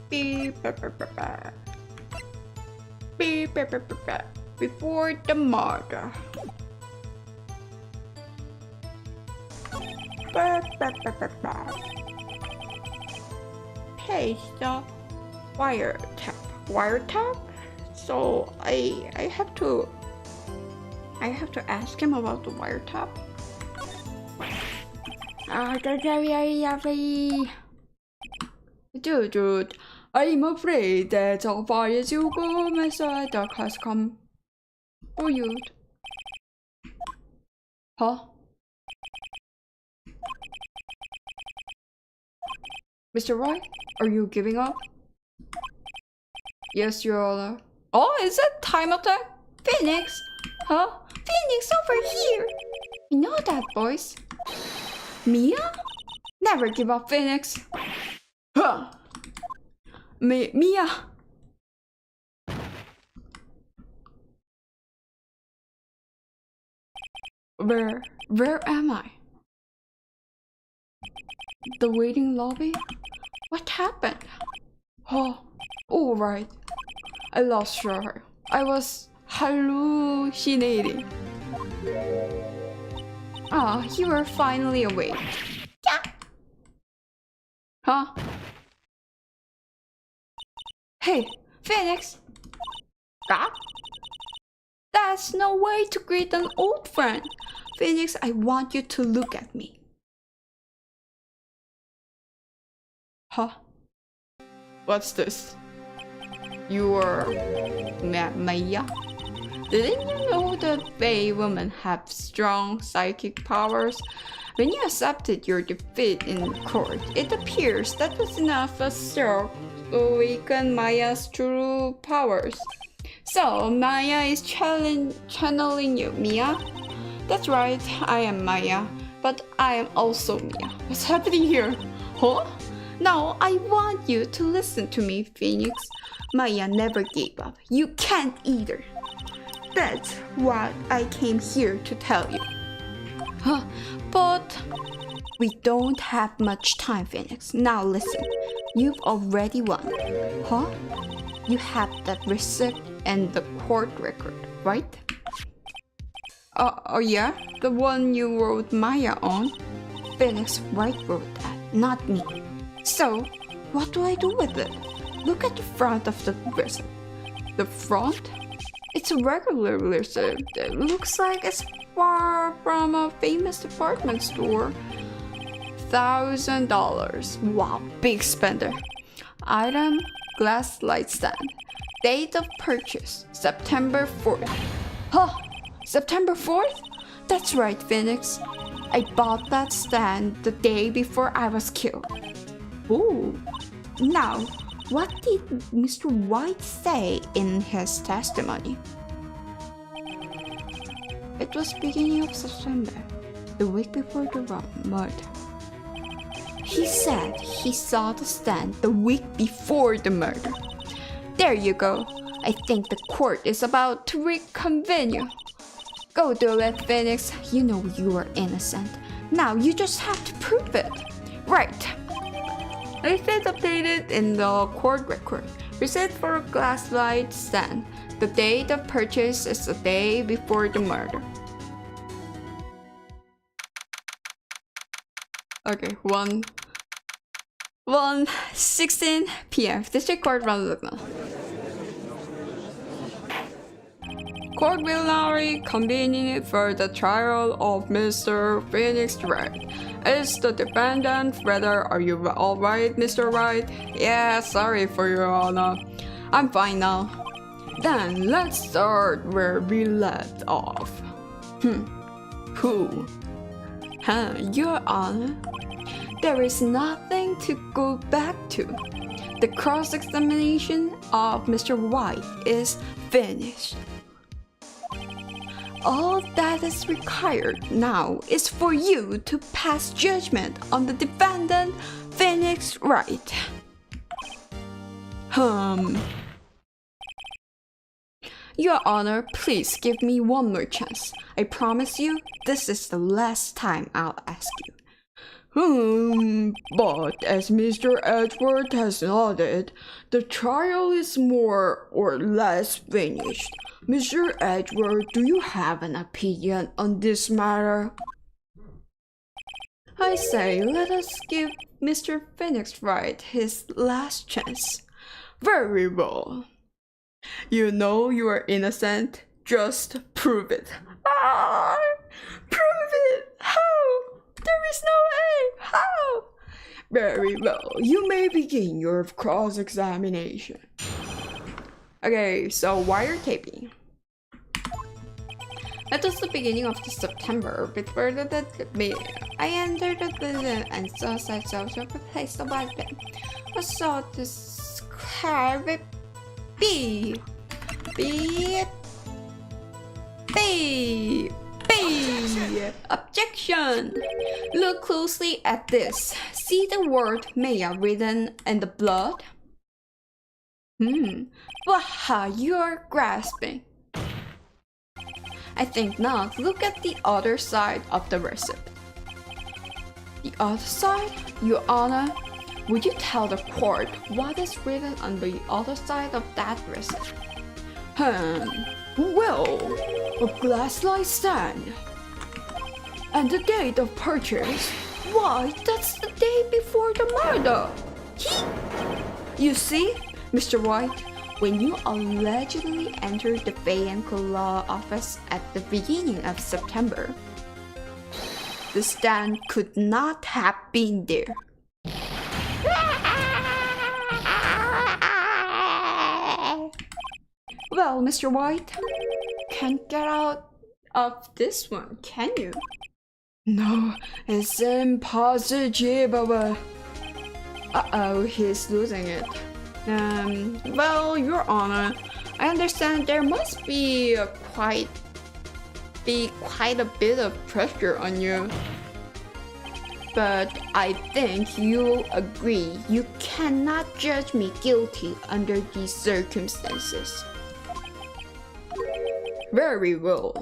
Beep, beep, beep, beep, beep, beep, beep, beep, beep. Before the murder. Beep, beep, beep, beep, beep. Paste the wiretap. So I have to ask him about the wiretap. Dude, I'm afraid that our bias you go message has come for you. Huh? Mr. Wright, are you giving up? Yes, Your Honor. Oh, is it time attack? Pheonix! Huh? Pheonix, over here! You know that, boys. Mia? Never give up, Pheonix. Huh? Mia! Where am I? The waiting lobby? What happened? Oh, all right. I lost her. I was hallucinating. Ah, you were finally awake. Yeah. Huh? Hey, Pheonix! Ah? That's no way to greet an old friend. Pheonix, I want you to look at me. Huh? What's this? You are Maya? Didn't you know that Fae women have strong psychic powers? When you accepted your defeat in court, it appears that was enough to awaken Maya's true powers. So, Maya is channeling you, Mia? That's right, I am Maya, but I am also Mia. What's happening here? Huh? Now, I want you to listen to me, Pheonix. Maya never gave up. You can't either. That's what I came here to tell you. Huh? But we don't have much time, Pheonix. Now listen, you've already won. Huh? You have that receipt and the court record, right? Oh yeah? The one you wrote Maya on? Pheonix Wright wrote that, not me. So, what do I do with it? Look at the front of the receipt. The front? It's a regular receipt. It looks like it's far from a famous department store. $1,000. Wow, big spender. Item, glass light stand. Date of purchase, September 4th. Huh? September 4th? That's right, Pheonix. I bought that stand the day before I was killed. Ooh. Now, what did Mr. White say in his testimony? It was beginning of September, the week before the murder. He said he saw the stand the week before the murder. There you go. I think the court is about to reconvene you. Go do it, Pheonix. You know you are innocent. Now you just have to prove it. Right. Receipt updated in the court record. Receipt for a glass light stand. The date of purchase is the day before the murder. Okay, 1:16 p.m. District Court London. Court will now reconvene for the trial of Mr. Pheonix Wright. Is the defendant rather? Are you alright, Mr. Wright? Yeah, sorry for your honor. I'm fine now. Then let's start where we left off. Who? Your honor? There is nothing to go back to. The cross-examination of Mr. White is finished. All that is required now is for you to pass judgment on the defendant, Pheonix Wright. Your honor, please give me one more chance. I promise you, this is the last time I'll ask you. But as Mr. Edward has nodded, the trial is more or less finished. Mr. Edward, do you have an opinion on this matter? I say, let us give Mr. Pheonix Wright his last chance. Very well. You know you are innocent. Just prove it. Prove it! How? There is no way! How? Very well. You may begin your cross-examination. Okay, so wiretapping. It was the beginning of September. Before I entered the building and saw such a place to buy them. I saw this carrot B. Objection! Look closely at this. See the word Maya written in the blood? Waha, you're grasping. I think not. Look at the other side of the receipt. The other side? Your Honor, would you tell the court what is written on the other side of that receipt? Well, a glass-like stand. And the date of purchase? Why, that's the day before the murder. You see, Mr. White, when you allegedly entered the Blanc law office at the beginning of September, the stand could not have been there. Well, Mr. White, can't get out of this one, can you? No, it's impossible. Uh-oh, he's losing it. Well, Your Honor, I understand there must be quite a bit of pressure on you. But I think you'll agree you cannot judge me guilty under these circumstances. Very well.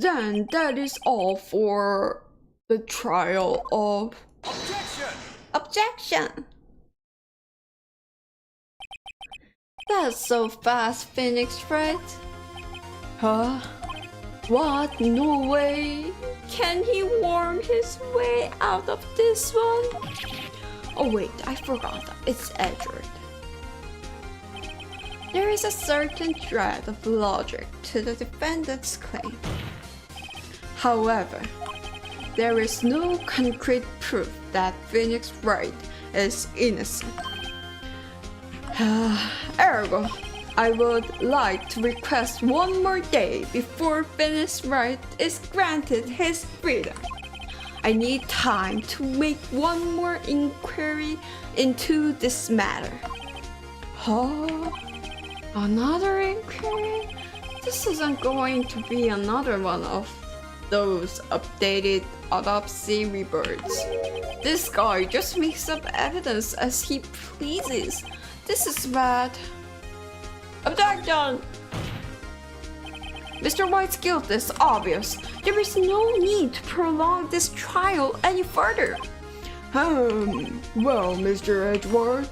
Then that is all for the trial of... Objection! That's so fast, Pheonix Wright. Huh? What? No way! Can he worm his way out of this one? Oh wait, I forgot. It's Edward. There is a certain thread of logic to the defendant's claim. However, there is no concrete proof that Pheonix Wright is innocent. Ergo, I would like to request one more day before Pheonix Wright is granted his freedom. I need time to make one more inquiry into this matter. Huh? Another inquiry? This isn't going to be another one of those updated autopsy reports. This guy just makes up evidence as he pleases. This is bad. Objection! Mr. White's guilt is obvious. There is no need to prolong this trial any further. Well, Mr. Edward,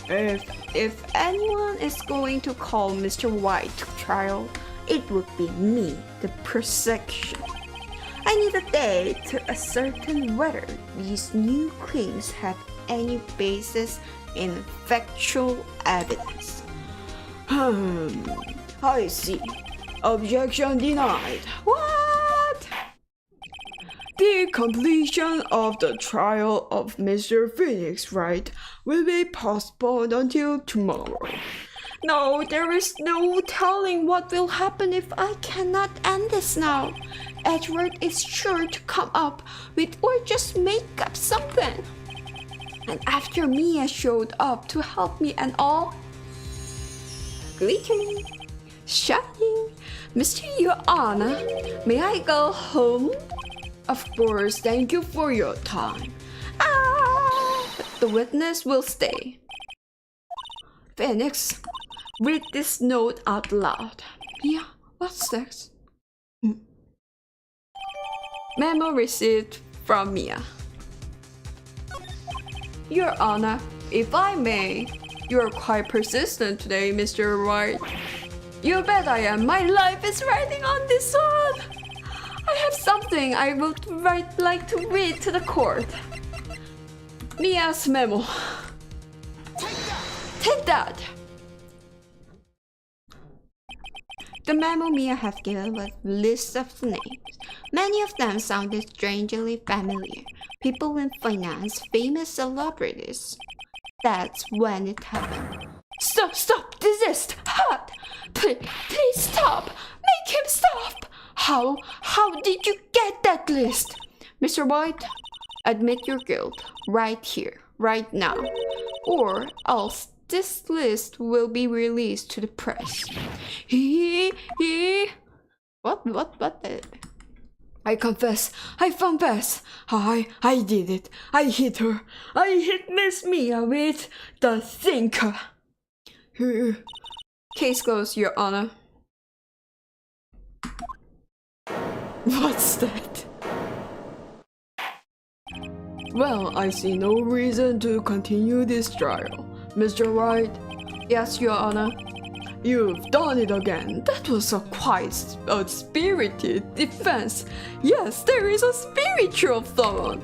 if anyone is going to call Mr. White to trial, it would be me, the prosecution. I need a day to ascertain whether these new claims have any basis in factual evidence. I see. Objection denied. What? The completion of the trial of Mr. Pheonix Wright will be postponed until tomorrow. No, there is no telling what will happen if I cannot end this now. Edward is sure to come up with or just make up something. And after Mia showed up to help me and all, glittering, shining, Mr. Your Honor, may I go home? Of course, thank you for your time. The witness will stay. Pheonix, read this note out loud. Yeah, what's next? Memo received from Mia. Your Honor, if I may, you're quite persistent today, Mr. Wright. You bet I am. My life is riding on this one. I have something I would like to read to the court. Mia's memo. Take that! The memo Mia had given was a list of the names. Many of them sounded strangely familiar. People in finance, famous celebrities. That's when it happened. Stop! Desist! Halt! Please stop! Make him stop! How did you get that list? Mr. White, admit your guilt right here, right now. Or else this list will be released to the press. What? I confess. I did it. I hit her. I hit Miss Mia with the thinker. Case closed, Your Honor. What's that? Well, I see no reason to continue this trial. Mr. Wright? Yes, Your Honor. You've done it again. That was quite a spirited defense. Yes, there is a spiritual someone.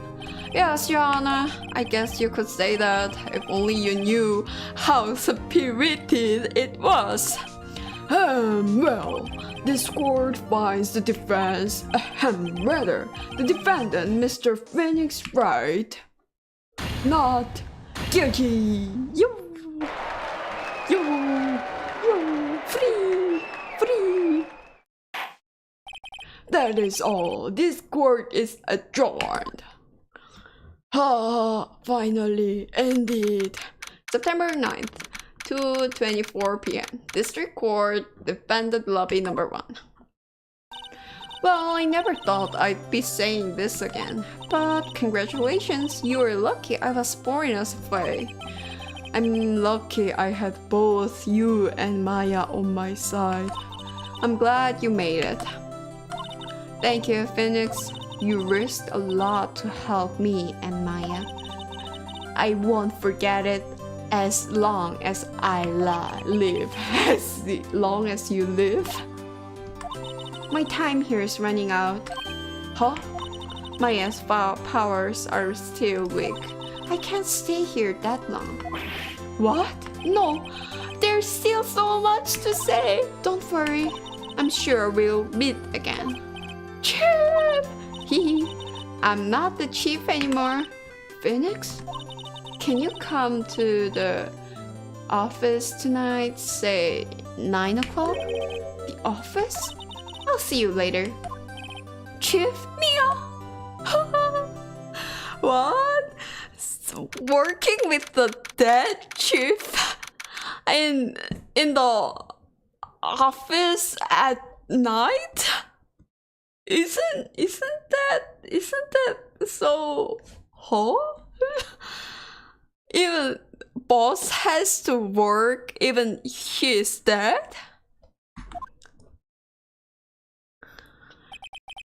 Yes, Your Honor. I guess you could say that if only you knew how spirited it was. Well, this court finds the defense, the defendant, Mr. Pheonix Wright, not guilty. Free. That is all. This court is adjourned. Finally ended. September 9th. 2:24 p.m. District Court, Defendant Lobby number 1. Well, I never thought I'd be saying this again, but congratulations, you were lucky I was born as a Fae. I'm lucky I had both you and Maya on my side. I'm glad you made it. Thank you, Pheonix. You risked a lot to help me and Maya. I won't forget it. As long as I live. As long as you live. My time here is running out. Huh? Maya's powers are still weak. I can't stay here that long. What? No, there's still so much to say. Don't worry. I'm sure we'll meet again. Chief! I'm not the chief anymore. Pheonix? Can you come to the office tonight, say 9 o'clock? The office? I'll see you later. Chief Mia! What? So working with the dead chief in the office at night? Isn't that so? Huh? Even boss has to work even he's dead?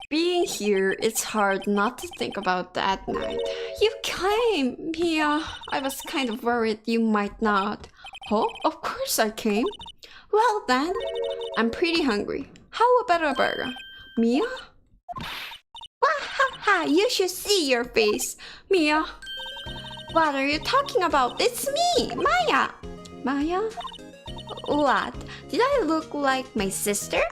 Being here, it's hard not to think about that night. You came, Mia. I was kind of worried you might not. Oh, of course I came. Well then, I'm pretty hungry. How about a burger? Mia? Wahaha, you should see your face. Mia? What are you talking about? It's me, Maya. Maya? What? Did I look like my sister?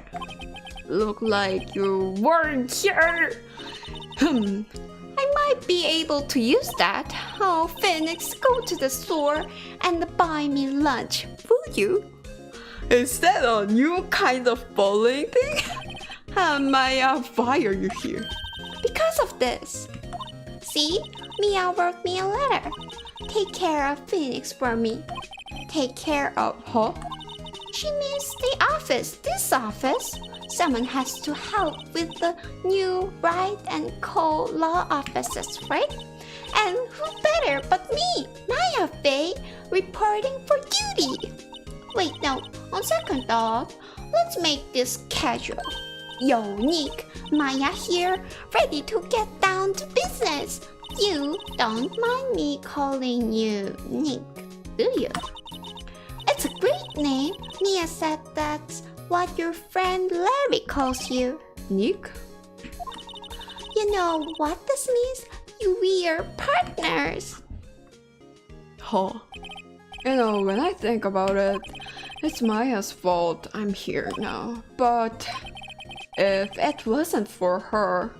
Look like you weren't here. I might be able to use that. Oh, Pheonix, go to the store and buy me lunch, will you? Is that a new kind of bullying thing? Maya, why are you here? Because of this. See? Mia wrote me a letter. Take care of Pheonix for me. Take care of her? She means the office, this office. Someone has to help with the new right and co-law offices, right? And who better but me, Maya Faye, reporting for duty? Wait, no, on second thought, let's make this casual. Yo, Nick, Maya here, ready to get down to business. You don't mind me calling you Nick, do you? It's a great name. Mia said that's what your friend Larry calls you. Nick? You know what this means? We are partners. Huh. You know, when I think about it, it's Maya's fault I'm here now. But if it wasn't for her,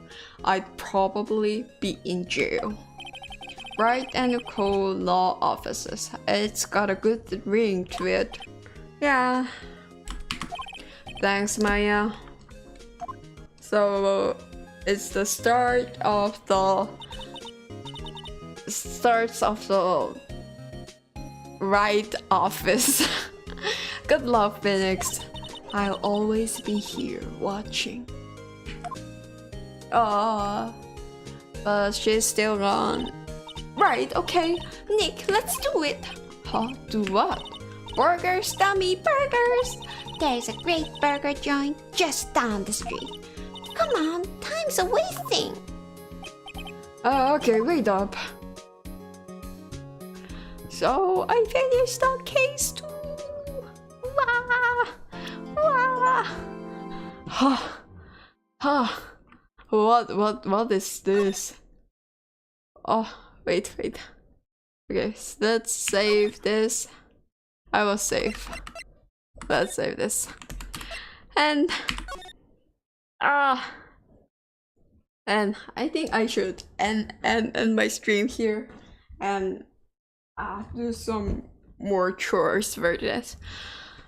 I'd probably be in jail. Right and cool law offices. It's got a good ring to it. Yeah. Thanks, Maya. So it's the start of the right office. Good luck, Pheonix. I'll always be here watching. But she's still gone. Right, okay. Nick, let's do it. Huh? Do what? Burgers, dummy, burgers. There's a great burger joint just down the street. Come on, time's a wasting. Okay, wait up. So I finished the case too. Wah! Wah! Ha! What is this? Oh, wait. Okay, so let's save this. I will save. Let's save this. And I think I should end my stream here and do some more chores for this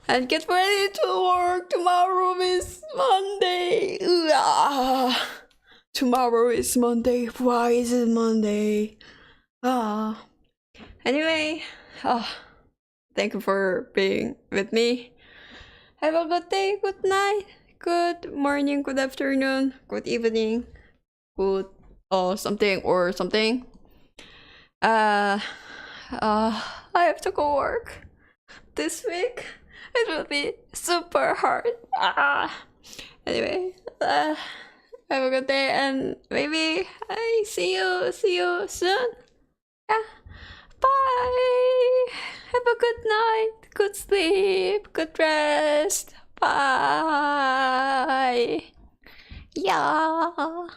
and get ready to work. Tomorrow is Monday. Tomorrow is Monday. Why is it Monday? Anyway, thank you for being with me. Have a good day, good night, good morning, good afternoon, good evening, good something. I have to go work this week. It will be super hard. Anyway, have a good day and maybe I see you soon. Yeah. Bye. Have a good night, good sleep, good rest. Bye. Yeah.